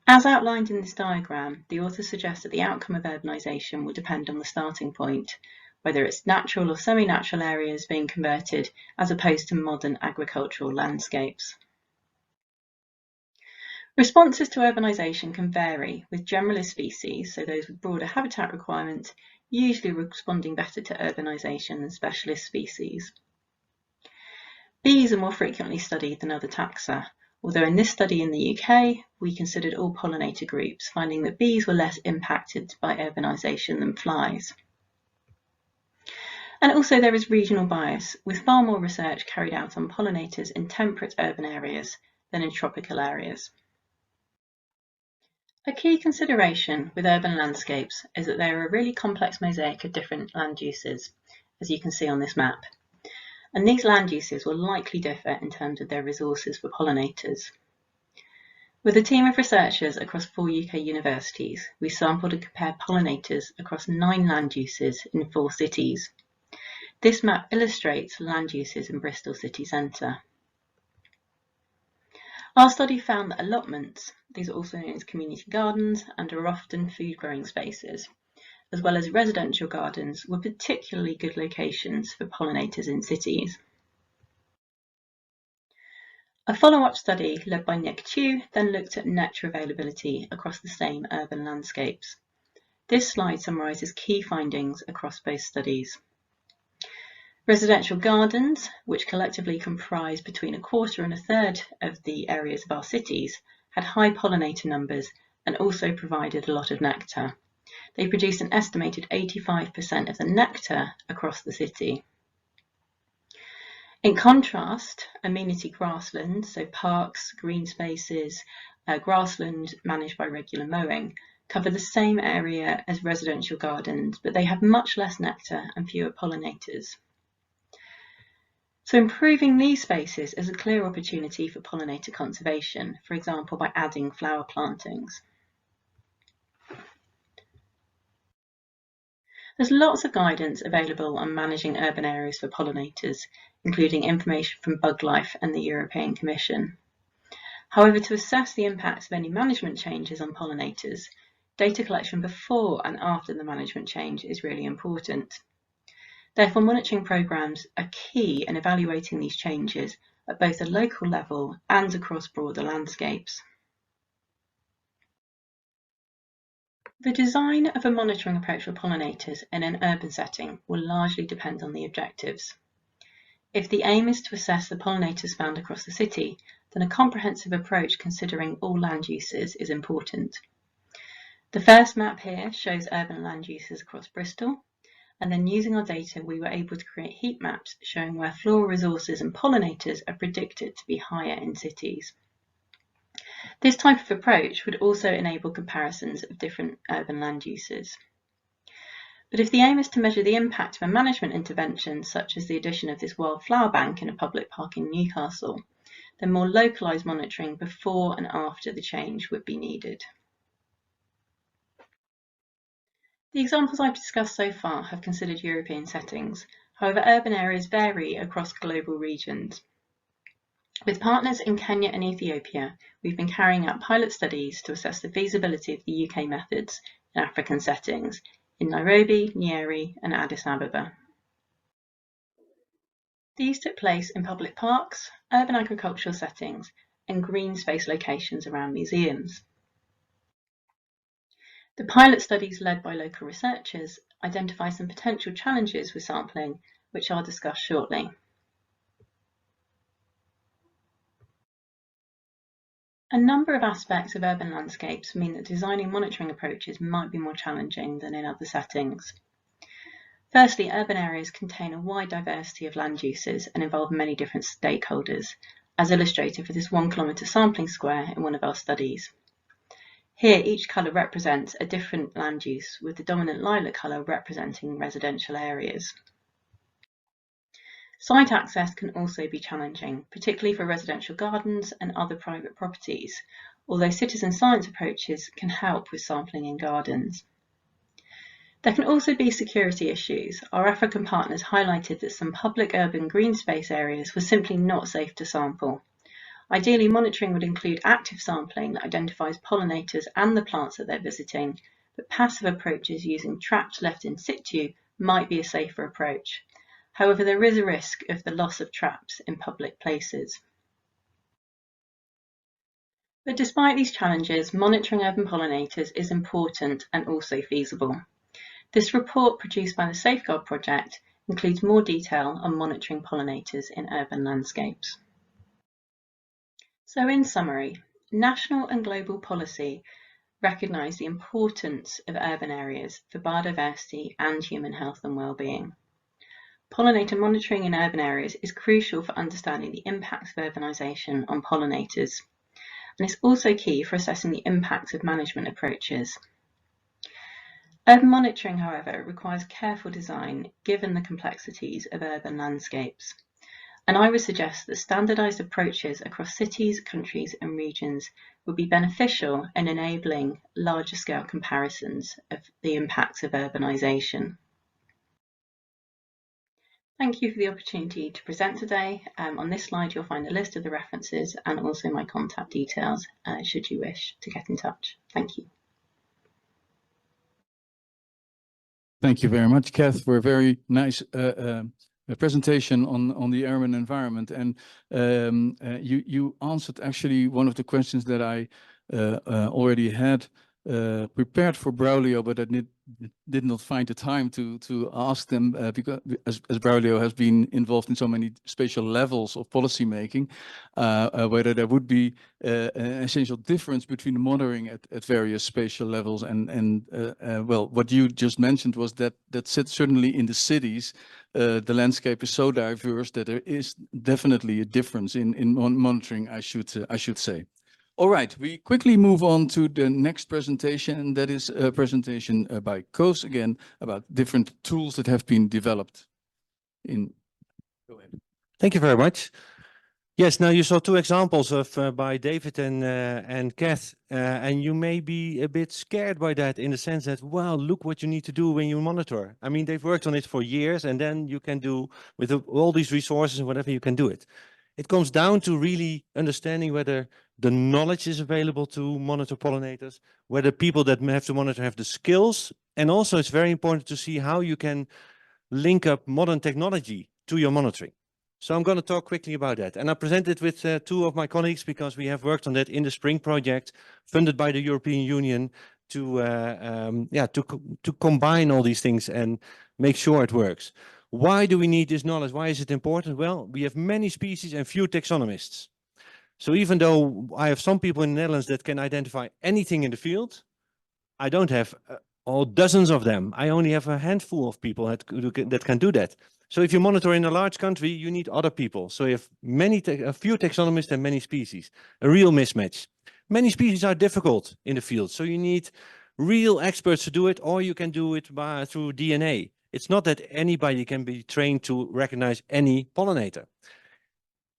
As outlined in this diagram, the authors suggest that the outcome of urbanisation will depend on the starting point, whether it's natural or semi-natural areas being converted as opposed to modern agricultural landscapes. Responses to urbanisation can vary, with generalist species, so those with broader habitat requirements, usually responding better to urbanisation than specialist species. Bees are more frequently studied than other taxa, although in this study in the UK, we considered all pollinator groups, finding that bees were less impacted by urbanisation than flies. And also there is regional bias, with far more research carried out on pollinators in temperate urban areas than in tropical areas. A key consideration with urban landscapes is that they are a really complex mosaic of different land uses, as you can see on this map. And these land uses will likely differ in terms of their resources for pollinators. With a team of researchers across 4 UK universities, we sampled and compared pollinators across 9 land uses in 4 cities. This map illustrates land uses in Bristol city centre. Our study found that allotments, these are also known as community gardens and are often food growing spaces, as well as residential gardens, were particularly good locations for pollinators in cities. A follow-up study led by Nick Chu then looked at nectar availability across the same urban landscapes. This slide summarises key findings across both studies. Residential gardens, which collectively comprise between 1/4 and 1/3 of the areas of our cities, had high pollinator numbers and also provided a lot of nectar. They produce an estimated 85% of the nectar across the city. In contrast, amenity grassland, so parks, green spaces, grassland managed by regular mowing, cover the same area as residential gardens, but they have much less nectar and fewer pollinators. So improving these spaces is a clear opportunity for pollinator conservation, for example, by adding flower plantings. There's lots of guidance available on managing urban areas for pollinators, including information from BugLife and the European Commission. However, to assess the impacts of any management changes on pollinators, data collection before and after the management change is really important. Therefore, monitoring programs are key in evaluating these changes at both a local level and across broader landscapes. The design of a monitoring approach for pollinators in an urban setting will largely depend on the objectives. If the aim is to assess the pollinators found across the city, then a comprehensive approach considering all land uses is important. The first map here shows urban land uses across Bristol, and then using our data we were able to create heat maps showing where floral resources and pollinators are predicted to be higher in cities. This type of approach would also enable comparisons of different urban land uses. But if the aim is to measure the impact of a management intervention, such as the addition of this wildflower bank in a public park in Newcastle, then more localised monitoring before and after the change would be needed. The examples I've discussed so far have considered European settings. However, urban areas vary across global regions. With partners in Kenya and Ethiopia, we've been carrying out pilot studies to assess the feasibility of the UK methods in African settings in Nairobi, Nyeri, and Addis Ababa. These took place in public parks, urban agricultural settings, and green space locations around museums. The pilot studies led by local researchers identify some potential challenges with sampling, which I'll discuss shortly. A number of aspects of urban landscapes mean that designing monitoring approaches might be more challenging than in other settings. Firstly, urban areas contain a wide diversity of land uses and involve many different stakeholders, as illustrated for this 1 kilometre sampling square in one of our studies. Here, each colour represents a different land use, with the dominant lilac colour representing residential areas. Site access can also be challenging, particularly for residential gardens and other private properties, although citizen science approaches can help with sampling in gardens. There can also be security issues. Our African partners highlighted that some public urban green space areas were simply not safe to sample. Ideally, monitoring would include active sampling that identifies pollinators and the plants that they're visiting, but passive approaches using traps left in situ might be a safer approach. However, there is a risk of the loss of traps in public places. But despite these challenges, monitoring urban pollinators is important and also feasible. This report produced by the Safeguard Project includes more detail on monitoring pollinators in urban landscapes. So in summary, national and global policy recognise the importance of urban areas for biodiversity and human health and well-being. Pollinator monitoring in urban areas is crucial for understanding the impacts of urbanisation on pollinators, and it's also key for assessing the impacts of management approaches. Urban monitoring, however, requires careful design given the complexities of urban landscapes, and I would suggest that standardised approaches across cities, countries and regions would be beneficial in enabling larger scale comparisons of the impacts of urbanisation. Thank you for the opportunity to present today. On this slide you'll find a list of the references and also my contact details should you wish to get in touch. Thank you. Thank you very much, Kath, for a very nice presentation on the urban environment. And you answered actually one of the questions that I already had prepared for Braulio, but I did not find the time to ask them because as Braulio has been involved in so many spatial levels of policy making, whether there would be an essential difference between monitoring at various spatial levels and well, what you just mentioned was that certainly in the cities, the landscape is so diverse that there is definitely a difference in monitoring, I should say. All right, we quickly move on to the next presentation, and that is a presentation by Koos again about different tools that have been developed. Go ahead. Thank you very much. Yes, now you saw two examples of by David and Kath, and you may be a bit scared by that in the sense that, wow, look what you need to do when you monitor. I mean, they've worked on it for years, and then you can do with all these resources and whatever you can do it. It comes down to really understanding whether the knowledge is available to monitor pollinators, whether people that have to monitor have the skills, and also it's very important to see how you can link up modern technology to your monitoring. So I'm going to talk quickly about that. And I presented with two of my colleagues because we have worked on that in the Spring project funded by the European Union to combine all these things and make sure it works. Why do we need this knowledge? Why is it important? Well, we have many species and few taxonomists. So even though I have some people in the Netherlands that can identify anything in the field, I don't have all dozens of them. I only have a handful of people that can do that. So if you monitor in a large country, you need other people. So you have a few taxonomists and many species, a real mismatch. Many species are difficult in the field. So you need real experts to do it, or you can do it through DNA. It's not that anybody can be trained to recognize any pollinator.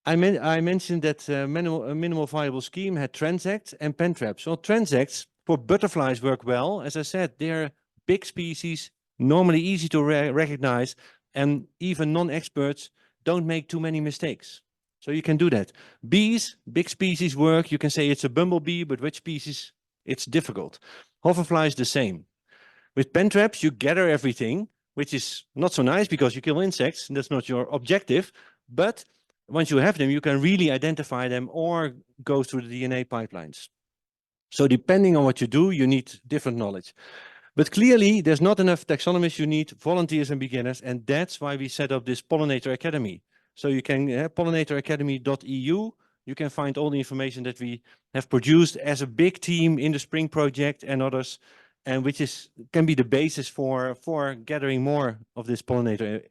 I mentioned that minimal viable scheme had transects and pen traps. Well, transects for butterflies work well. As I said, they're big species, normally easy to recognize, and even non-experts don't make too many mistakes. So you can do that. Bees, big species work. You can say it's a bumblebee, but which species? It's difficult. Hoverflies, the same. With pen traps, you gather everything, which is not so nice because you kill insects, and that's not your objective. But once you have them, you can really identify them or go through the DNA pipelines. So depending on what you do, you need different knowledge. But clearly, there's not enough taxonomists. You need volunteers and beginners, and that's why we set up this Pollinator Academy. So you can pollinatoracademy.eu. You can find all the information that we have produced as a big team in the Spring project and others, and which can be the basis for gathering more of this pollinator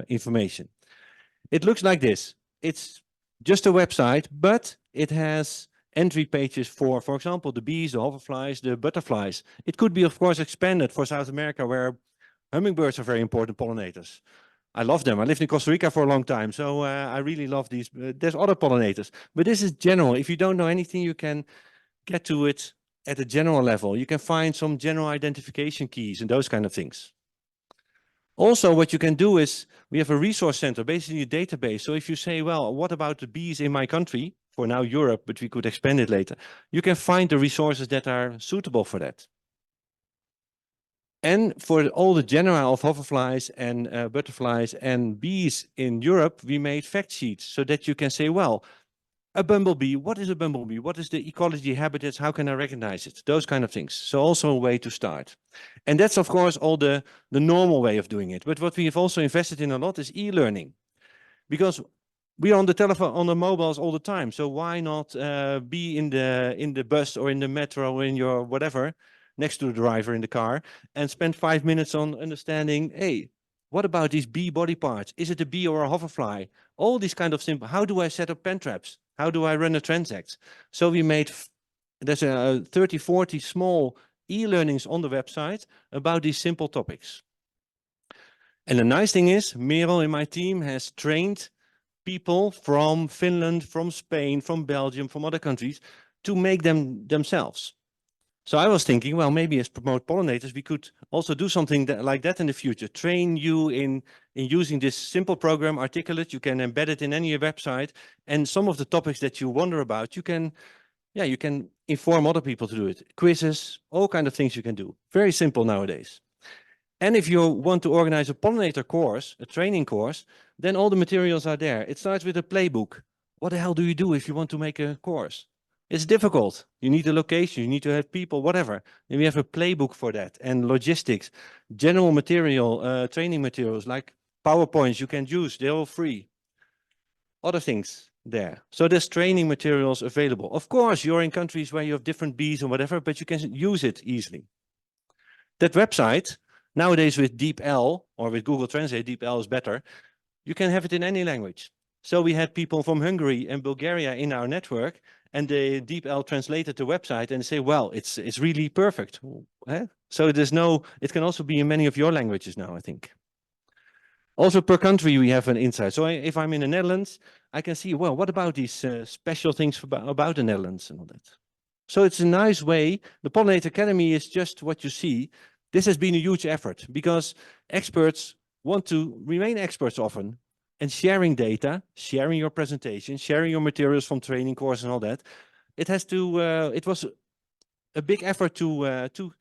information. It looks like this. It's just a website, but it has entry pages for example, the bees, the hoverflies, the butterflies. It could be, of course, expanded for South America, where hummingbirds are very important pollinators. I love them. I lived in Costa Rica for a long time, so I really love these. There's other pollinators, but this is general. If you don't know anything, you can get to it at a general level. You can find some general identification keys and those kind of things. Also, what you can do is, we have a resource center, basically a database. So if you say, well, what about the bees in my country? For now, Europe, but we could expand it later. You can find the resources that are suitable for that. And for all the genera of hoverflies and butterflies and bees in Europe, we made fact sheets so that you can say, well, a bumblebee, what is a bumblebee? What is the ecology, habitats? How can I recognize it? Those kind of things. So also a way to start. And that's, of course, all the normal way of doing it. But what we have also invested in a lot is e-learning. Because we are on the telephone, on the mobiles all the time. So why not be in the bus or in the metro or in your whatever, next to the driver in the car, and spend 5 minutes on understanding, hey, what about these bee body parts? Is it a bee or a hoverfly? All these kind of simple, how do I set up pen traps? How do I run a transect? So we made, there's 30, 40 small e-learnings on the website about these simple topics. And the nice thing is, Merel in my team has trained people from Finland, from Spain, from Belgium, from other countries to make them themselves. So I was thinking, well, maybe as Promote Pollinators, we could also do something like that in the future. Train you in using this simple program, Articulate. You can embed it in any website. And some of the topics that you wonder about, you can inform other people to do it. Quizzes, all kind of things you can do. Very simple nowadays. And if you want to organize a pollinator course, a training course, then all the materials are there. It starts with a playbook. What the hell do you do if you want to make a course? It's difficult. You need a location, you need to have people, whatever. And we have a playbook for that, and logistics, general material, training materials like PowerPoints you can use, they're all free. Other things there. So there's training materials available. Of course, you're in countries where you have different bees and whatever, but you can use it easily. That website, nowadays with DeepL or with Google Translate, DeepL is better, you can have it in any language. So we had people from Hungary and Bulgaria in our network, and the DeepL translated the website and say, well, it's really perfect. So there's no, it can also be in many of your languages now, I think. Also per country, we have an insight. So if I'm in the Netherlands, I can see, well, what about these special things about the Netherlands and all that? So it's a nice way. The Pollinator Academy is just what you see. This has been a huge effort because experts want to remain experts often, and sharing data, sharing your presentation, sharing your materials from training courses and all that. It has to, it was a big effort to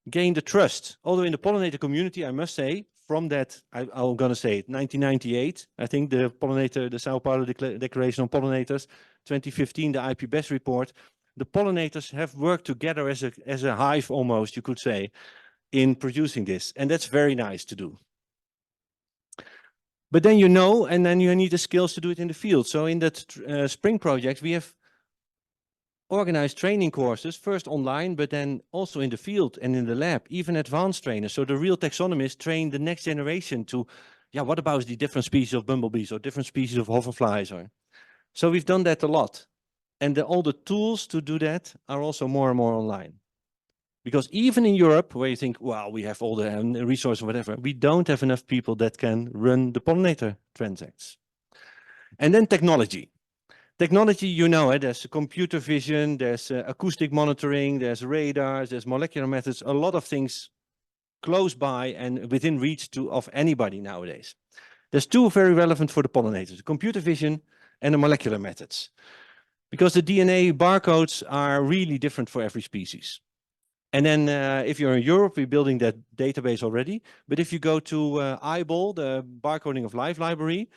gain the trust. Although in the pollinator community, I must say, from that, I'm going to say it, 1998, I think the pollinator, the Sao Paulo Declaration on Pollinators, 2015, the IPBES report, the pollinators have worked together as a hive almost, you could say, in producing this. And that's very nice to do. But then you know, and then you need the skills to do it in the field. So in that spring project, we have organized training courses, first online, but then also in the field and in the lab, even advanced trainers. So the real taxonomists train the next generation to, yeah, what about the different species of bumblebees or different species of hoverflies? So we've done that a lot. And all the tools to do that are also more and more online. Because even in Europe, where you think, well, we have all the resources or whatever, we don't have enough people that can run the pollinator transacts. And then technology. Technology, you know, there's computer vision, there's acoustic monitoring, there's radars, there's molecular methods, a lot of things close by and within reach of anybody nowadays. There's two very relevant for the pollinators, computer vision and the molecular methods. Because the DNA barcodes are really different for every species. And then if you're in Europe, we're building that database already. But if you go to EyeBall, the barcoding of life library,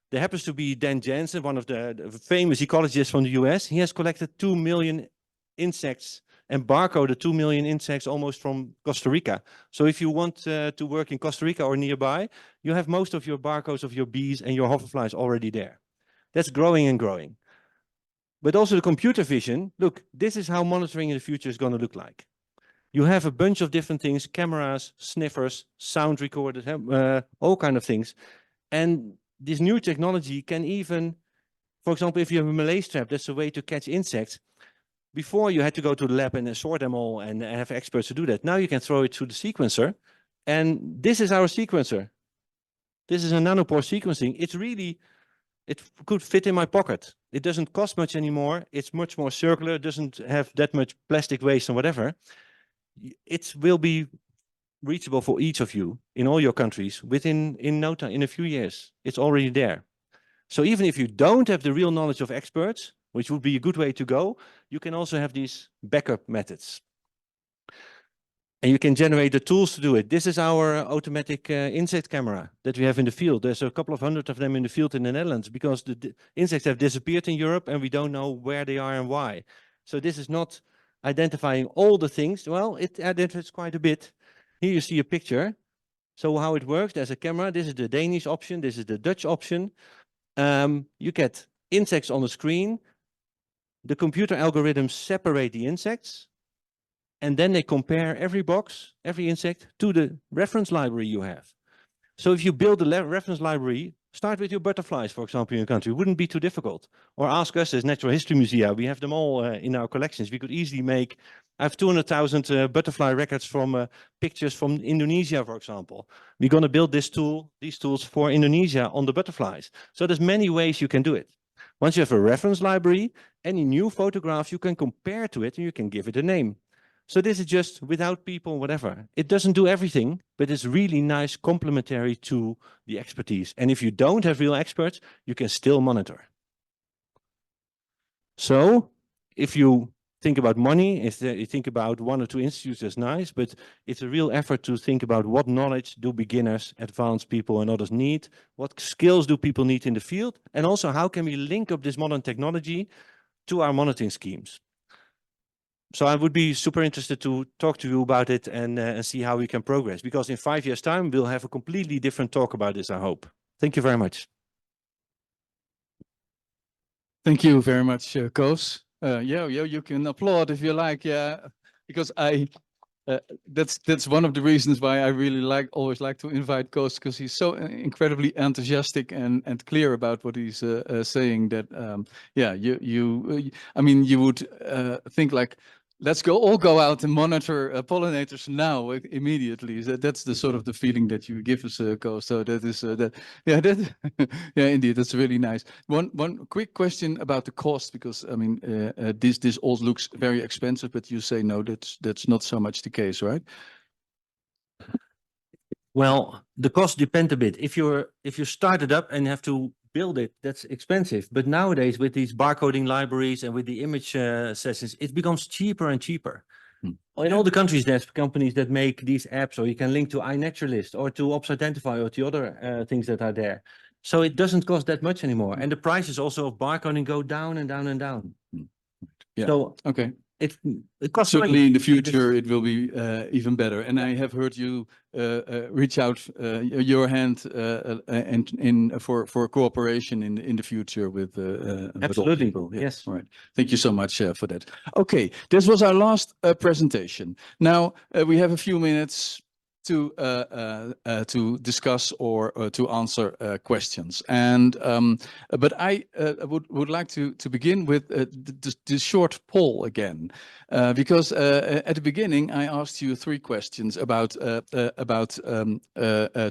there happens to be Dan Jensen, one of the famous ecologists from the US. He has collected 2 million insects and barcoded 2 million insects almost from Costa Rica. So if you want to work in Costa Rica or nearby, you have most of your barcodes of your bees and your hoverflies already there. That's growing and growing. But also the computer vision, look, this is how monitoring in the future is going to look like. You have a bunch of different things, cameras, sniffers, sound recorders, all kind of things. And this new technology can even, for example, if you have a Malaise trap, that's a way to catch insects. Before you had to go to the lab and sort them all and have experts to do that. Now you can throw it through the sequencer. And this is our sequencer. This is a nanopore sequencing. It's really, it could fit in my pocket. It doesn't cost much anymore. It's much more circular. It doesn't have that much plastic waste and whatever. It will be reachable for each of you in all your countries within no time, in a few years. It's already there. So even if you don't have the real knowledge of experts, which would be a good way to go, you can also have these backup methods. And you can generate the tools to do it. This is our automatic insect camera that we have in the field. There's a couple of hundred of them in the field in the Netherlands because the insects have disappeared in Europe and we don't know where they are and why. So this is not identifying all the things. Well, it identifies quite a bit. Here you see a picture. So how it works, there's a camera. This is the Danish option. This is the Dutch option. You get insects on the screen. The computer algorithms separate the insects. And then they compare every box, every insect to the reference library you have. So if you build a reference library, start with your butterflies, for example, in your country. It wouldn't be too difficult. Or ask us as Natural History Museum. We have them all in our collections. We could easily make, I have 200,000 butterfly records from pictures from Indonesia, for example. We're going to build these tools for Indonesia on the butterflies. So there's many ways you can do it. Once you have a reference library, any new photographs you can compare to it and you can give it a name. So this is just without people, whatever. It doesn't do everything, but it's really nice complementary to the expertise. And if you don't have real experts, you can still monitor. So if you think about money, if you think about 1 or 2 institutes, that's nice, but it's a real effort to think about what knowledge do beginners, advanced people and others need? What skills do people need in the field? And also how can we link up this modern technology to our monitoring schemes? So I would be super interested to talk to you about it and see how we can progress, because in 5 years' time, we'll have a completely different talk about this, I hope. Thank you very much. Thank you very much, Koos. Yeah, you can applaud if you like, yeah, because that's one of the reasons why I really always like to invite Koos, because he's so incredibly enthusiastic and clear about what he's saying that yeah, I mean, you would think like, let's all go out and monitor pollinators now immediately. That's the sort of the feeling that you give us, Koos. So that is yeah, indeed, that's really nice. One quick question about the cost, because I mean, this all looks very expensive, but you say no, that's not so much the case, right? Well, the costs depend a bit. If you start it up and have to build it, that's expensive. But nowadays, with these barcoding libraries and with the image sessions, it becomes cheaper and cheaper. In all the countries, there's companies that make these apps, or you can link to iNaturalist or to Ops Identify or to other things that are there. So it doesn't cost that much anymore. And the prices also of barcoding go down and down and down. Yeah. So okay. It costs Certainly money. in the future it will be even better. And I have heard you reach out your hand for cooperation in the future with all Absolutely. people. Yeah. Yes. All right. Thank you so much for that. Okay, this was our last presentation. Now we have a few minutes to discuss or to answer questions. And but I would like to begin with the short poll again, because at the beginning I asked you 3 questions about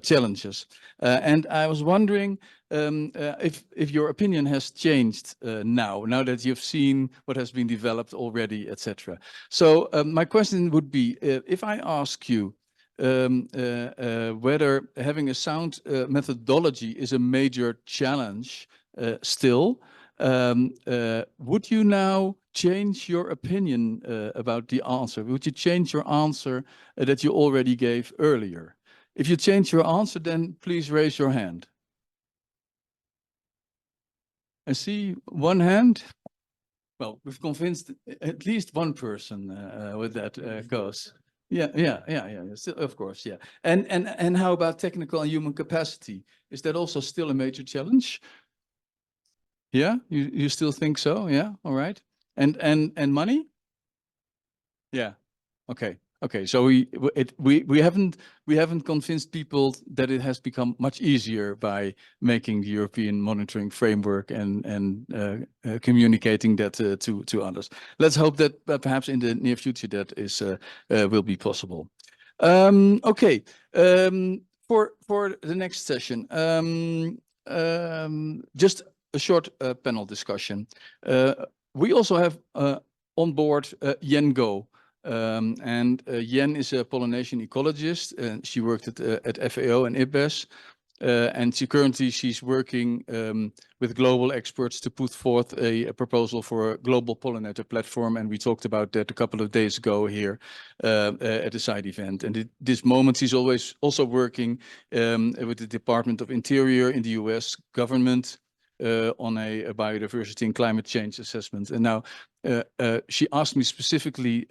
challenges, and I was wondering if your opinion has changed now that you've seen what has been developed already, etc. So my question would be, if I ask you whether having a sound methodology is a major challenge still, would you now change your opinion about the answer? Would you change your answer that you already gave earlier? If you change your answer, then please raise your hand. I see one hand. Well, we've convinced at least one person with that, Koos. Yeah. Still, of course, yeah. And how about technical and human capacity? Is that also still a major challenge? Yeah, you still think so? Yeah, all right. And money? Yeah. Okay. So we haven't convinced people that it has become much easier by making the European monitoring framework and communicating that to others. Let's hope that perhaps in the near future that is will be possible. Okay. For the next session, just a short panel discussion. We also have on board Yen Go. And Yen is a pollination ecologist, and she worked at FAO and IPBES, and she's working with global experts to put forth a proposal for a global pollinator platform, and we talked about that a couple of days ago here at a side event. And at this moment, she's always also working with the Department of Interior in the US government on a biodiversity and climate change assessment. And now she asked me specifically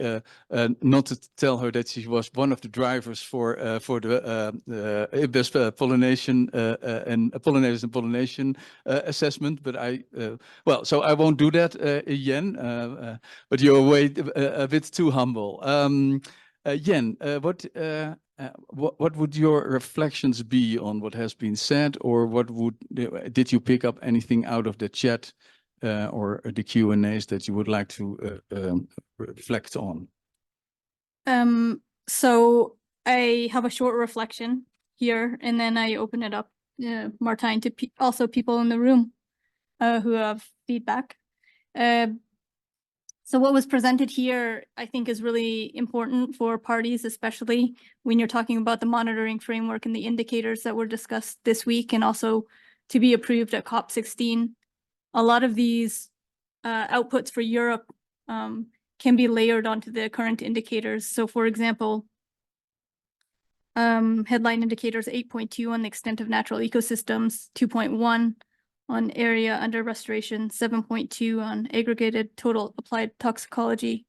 not to tell her that she was one of the drivers for the IPBES pollination and pollinators and pollination assessment. But well, so I won't do that, Yen. But you're a bit too humble. Yen, what would your reflections be on what has been said, or did you pick up anything out of the chat or the Q&As that you would like to reflect on? So I have a short reflection here, and then I open it up, Martijn, to also people in the room who have feedback. So what was presented here, I think, is really important for parties, especially when you're talking about the monitoring framework and the indicators that were discussed this week and also to be approved at COP16. A lot of these outputs for Europe can be layered onto the current indicators. So for example, headline indicators 8.2 on the extent of natural ecosystems, 2.1 on area under restoration, 7.2 on aggregated total applied toxicology,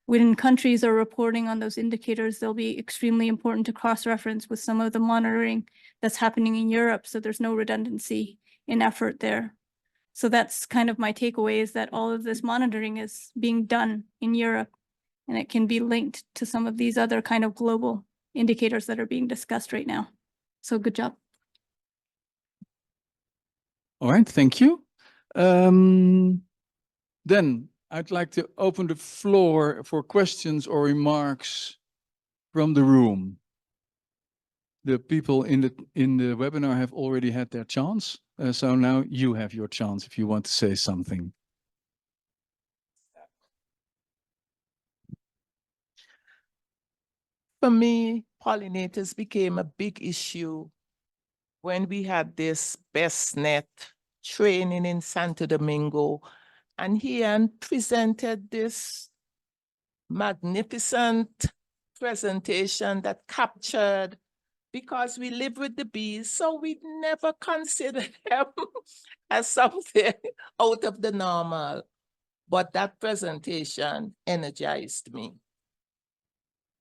when countries are reporting on those indicators, they'll be extremely important to cross-reference with some of the monitoring that's happening in Europe, so there's no redundancy in effort there. So that's kind of my takeaway, is that all of this monitoring is being done in Europe, and it can be linked to some of these other kind of global indicators that are being discussed right now. So good job. All right, thank you. Then I'd like to open the floor for questions or remarks from the room. The people in the webinar have already had their chance, so now you have your chance if you want to say something. For me, pollinators became a big issue when we had this BestNet training in Santo Domingo, and Ian presented this magnificent presentation that captured, because we live with the bees, so we never considered them as something out of the normal. But that presentation energized me.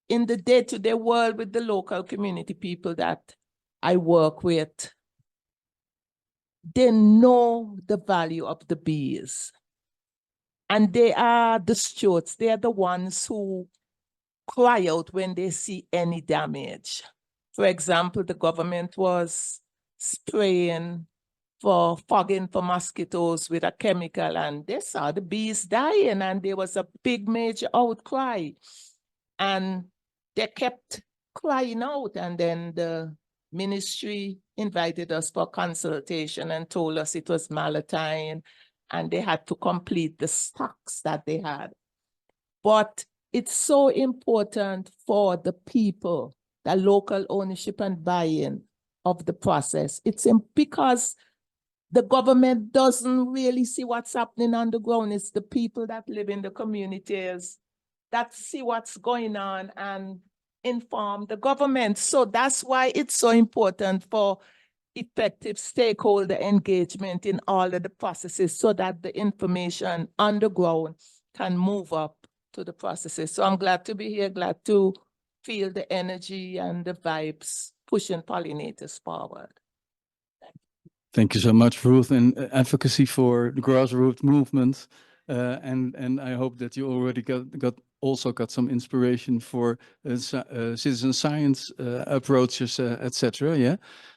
In the day-to-day world with the local community people that I work with, they know the value of the bees. And they are the stewards. They are the ones who cry out when they see any damage. For example, the government was spraying for fogging for mosquitoes with a chemical, and they saw the bees dying, and there was a big major outcry. And they kept crying out, and then the ministry invited us for consultation and told us it was malatine, and they had to complete the stocks that they had. But it's so important for the people, the local ownership and buy-in of the process. It's because the government doesn't really see what's happening on the ground. It's the people that live in the communities that see what's going on and inform the government. So that's why it's so important for effective stakeholder engagement in all of the processes, so that the information on the ground can move up to the processes. So I'm glad to be here, glad to feel the energy and the vibes pushing pollinators forward. Thank you so much, Ruth, and advocacy for the grassroots movement. And I hope that you already got some inspiration for citizen science approaches, etc. Yeah,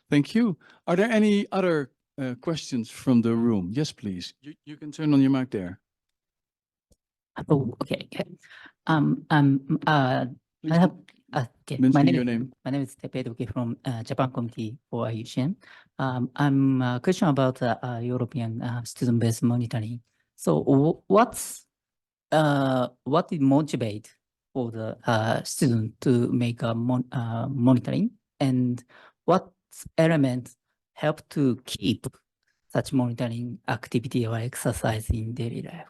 thank you. Are there any other questions from the room? Yes, please. You can turn on your mic there. Oh, okay. I have okay. Mention your name. My name is Teppei Doki from Japan Committee for IUCN. I'm a question about European student-based monitoring. So what is motivate for the student to make a monitoring, and what elements help to keep such monitoring activity or exercise in daily life?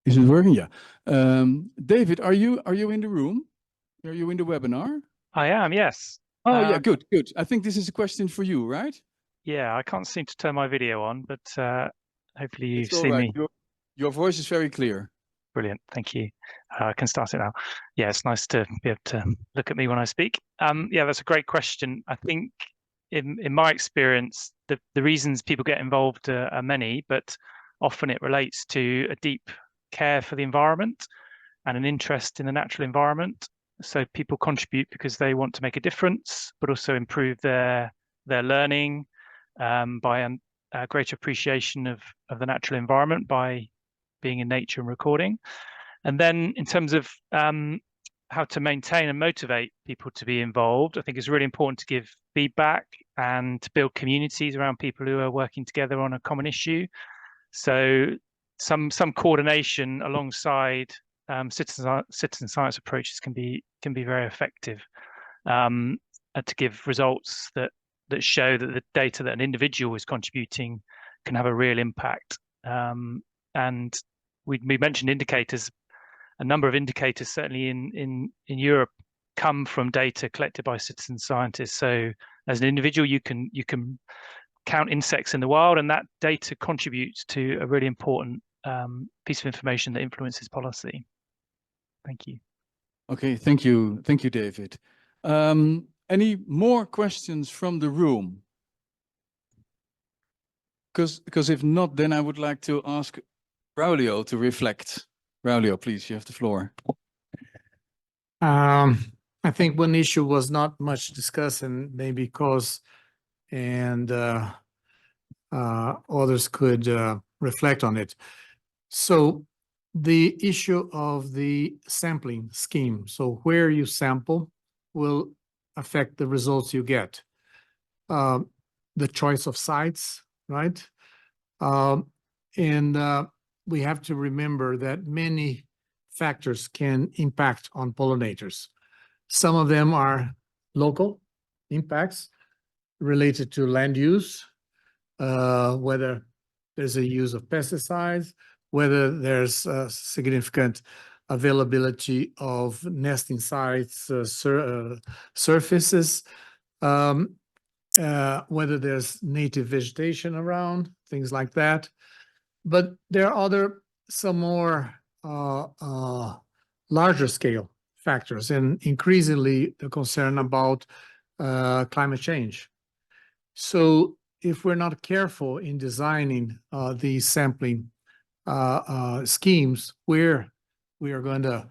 Is it working? Yeah. David, are you in the room? Are you in the webinar? I am, yes. Oh, yeah, good. I think this is a question for you, right? Yeah, I can't seem to turn my video on, but hopefully you It's all see right. me. Your voice is very clear. Brilliant, thank you. I can start it now. Yeah, it's nice to be able to look at me when I speak. Yeah, that's a great question. I think in my experience, the reasons people get involved are many, but often it relates to a deep care for the environment and an interest in the natural environment. So people contribute because they want to make a difference, but also improve their learning by a greater appreciation of the natural environment by being in nature and recording. And then in terms of how to maintain and motivate people to be involved, I think it's really important to give feedback and to build communities around people who are working together on a common issue. So some coordination alongside citizen science approaches can be very effective to give results that show that the data that an individual is contributing can have a real impact. And we mentioned indicators. A number of indicators, certainly in Europe, come from data collected by citizen scientists. So as an individual, you can count insects in the wild, and that data contributes to a really important piece of information that influences policy. Thank you. Okay, thank you, David. Any more questions from the room? Because if not, then I would like to ask Braulio to reflect. Braulio, please, you have the floor. I think one issue was not much discussed, and maybe cause and others could reflect on it. So the issue of the sampling scheme, so where you sample will affect the results you get. The choice of sites, right? And we have to remember that many factors can impact on pollinators. Some of them are local impacts related to land use, whether there's a use of pesticides, whether there's a significant availability of nesting sites, surfaces, whether there's native vegetation around, things like that. But there are some more larger scale factors, and increasingly the concern about climate change. So if we're not careful in designing these sampling schemes, where we are going to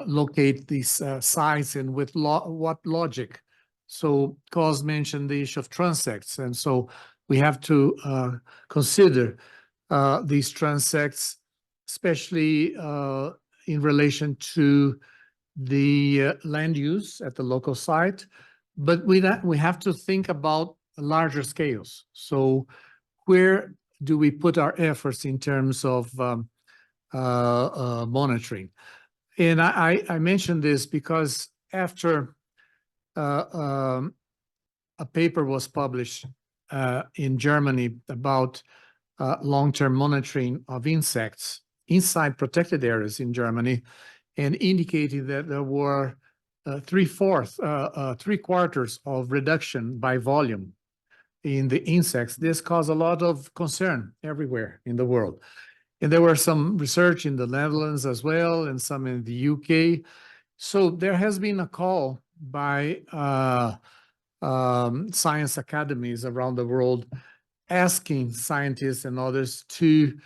locate these sites and with what logic. So Cos mentioned the issue of transects, and so we have to consider these transects, especially in relation to the land use at the local site. But we have to think about larger scales. So where do we put our efforts in terms of monitoring? And I mentioned this because after a paper was published in Germany about long-term monitoring of insects inside protected areas in Germany, and indicating that there were three-quarters of reduction by volume in the insects. This caused a lot of concern everywhere in the world. And there were some research in the Netherlands as well, and some in the UK. So there has been a call by science academies around the world asking scientists and others to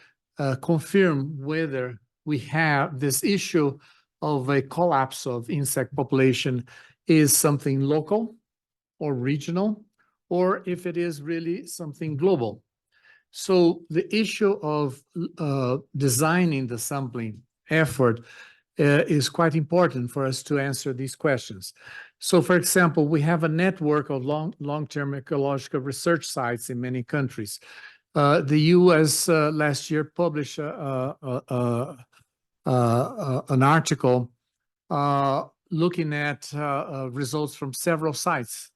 confirm whether we have this issue of a collapse of insect population is something local or regional, or if it is really something global. So the issue of designing the sampling effort is quite important for us to answer these questions. So for example, we have a network of long-term ecological research sites in many countries. The US last year published an article looking at results from several sites.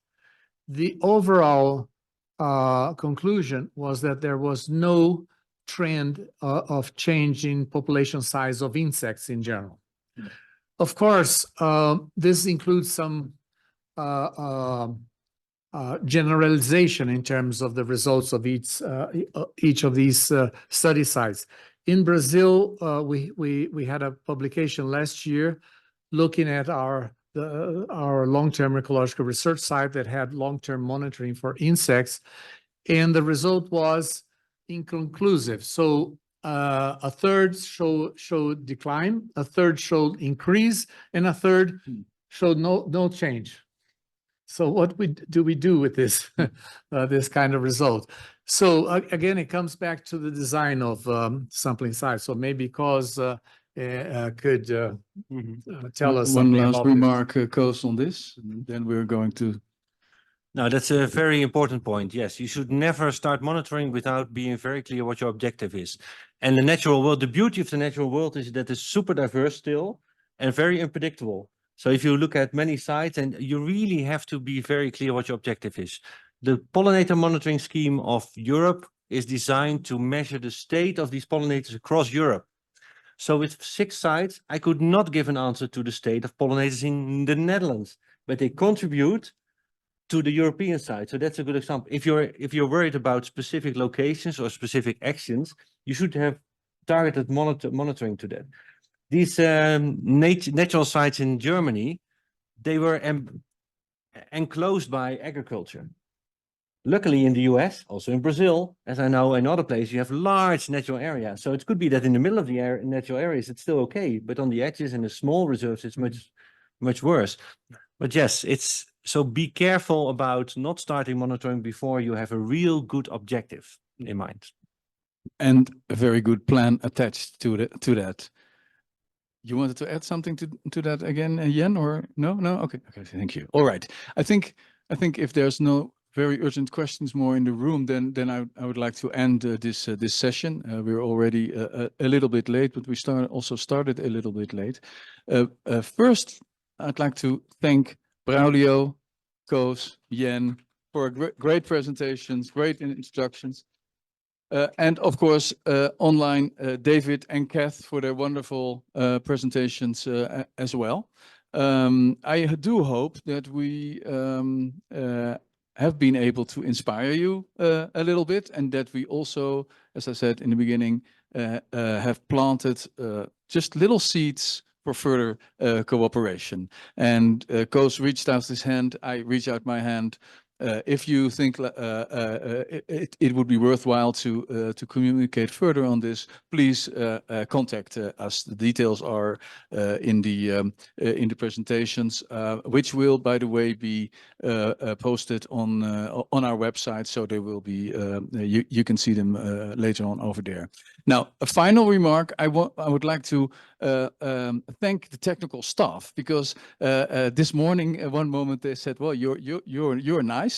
The overall conclusion was that there was no trend of change in population size of insects in general. Of course, this includes some generalization in terms of the results of each of these study sites. In Brazil, we had a publication last year looking at our long-term ecological research site that had long-term monitoring for insects, and the result was inconclusive. So a third showed decline, a third showed increase, and a third showed no change. So what do we do with this this kind of result? So again, it comes back to the design of sampling sites. So maybe Cos could tell us one something last about remark, Koos, on this, and then we're going to. No, that's a very important point. Yes, you should never start monitoring without being very clear what your objective is. And the natural world, the beauty of the natural world is that it's super diverse still and very unpredictable. So if you look at many sites, and you really have to be very clear what your objective is. The pollinator monitoring scheme of Europe is designed to measure the state of these pollinators across Europe. So with 6 sites, I could not give an answer to the state of pollinators in the Netherlands, but they contribute to the European side. So that's a good example. If you're worried about specific locations or specific actions, you should have targeted monitoring to that. These natural sites in Germany, they were enclosed by agriculture. Luckily in the US, also in Brazil, as I know, in other places, you have large natural areas. So it could be that in the middle of the natural areas, it's still okay, but on the edges and the small reserves, it's much worse. But yes, so be careful about not starting monitoring before you have a real good objective in mind. And a very good plan attached to that. You wanted to add something to that again, Jen, or no? No? Okay, thank you. All right. I think if there's no very urgent questions more in the room, then I would like to end this session. We're already a little bit late, but we also started a little bit late. First, I'd like to thank Braulio, Koos, Jen for great presentations, great introductions. And of course, online, David and Kath for their wonderful presentations as well. I do hope that we have been able to inspire you a little bit, and that we also, as I said in the beginning, have planted just little seeds for further cooperation. And Koos reached out his hand, I reach out my hand. If you think it would be worthwhile to communicate further on this, please contact us. The details are in the presentations, which will, by the way, be posted on our website. So they will be you can see them later on over there. Now, a final remark. I would like to thank the technical staff, because this morning at one moment they said, "Well, you're nice."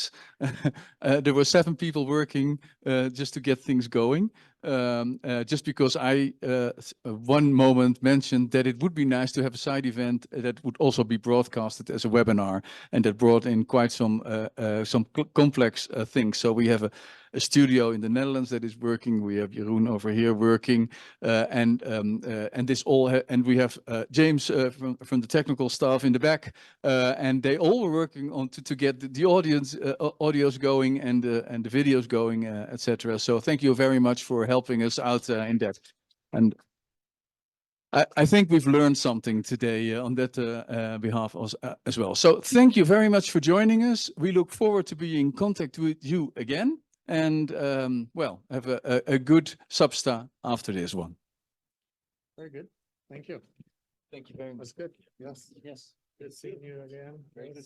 There were 7 people working just to get things going. Just because I one moment mentioned that it would be nice to have a side event that would also be broadcasted as a webinar, and that brought in quite some complex things. So we have a studio in the Netherlands that is working. We have Jeroen over here working, and this all and we have James from the technical staff in the back, and they all were working on to get the audios going and the videos going, etc. So thank you very much for helping us out in that. And I think we've learned something today on that behalf as well. So thank you very much for joining us. We look forward to being in contact with you again. And well, have a good Substa after this one. Very good. Thank you. Thank you very much. That's good. Yes. Yes. Good seeing you again. Very good.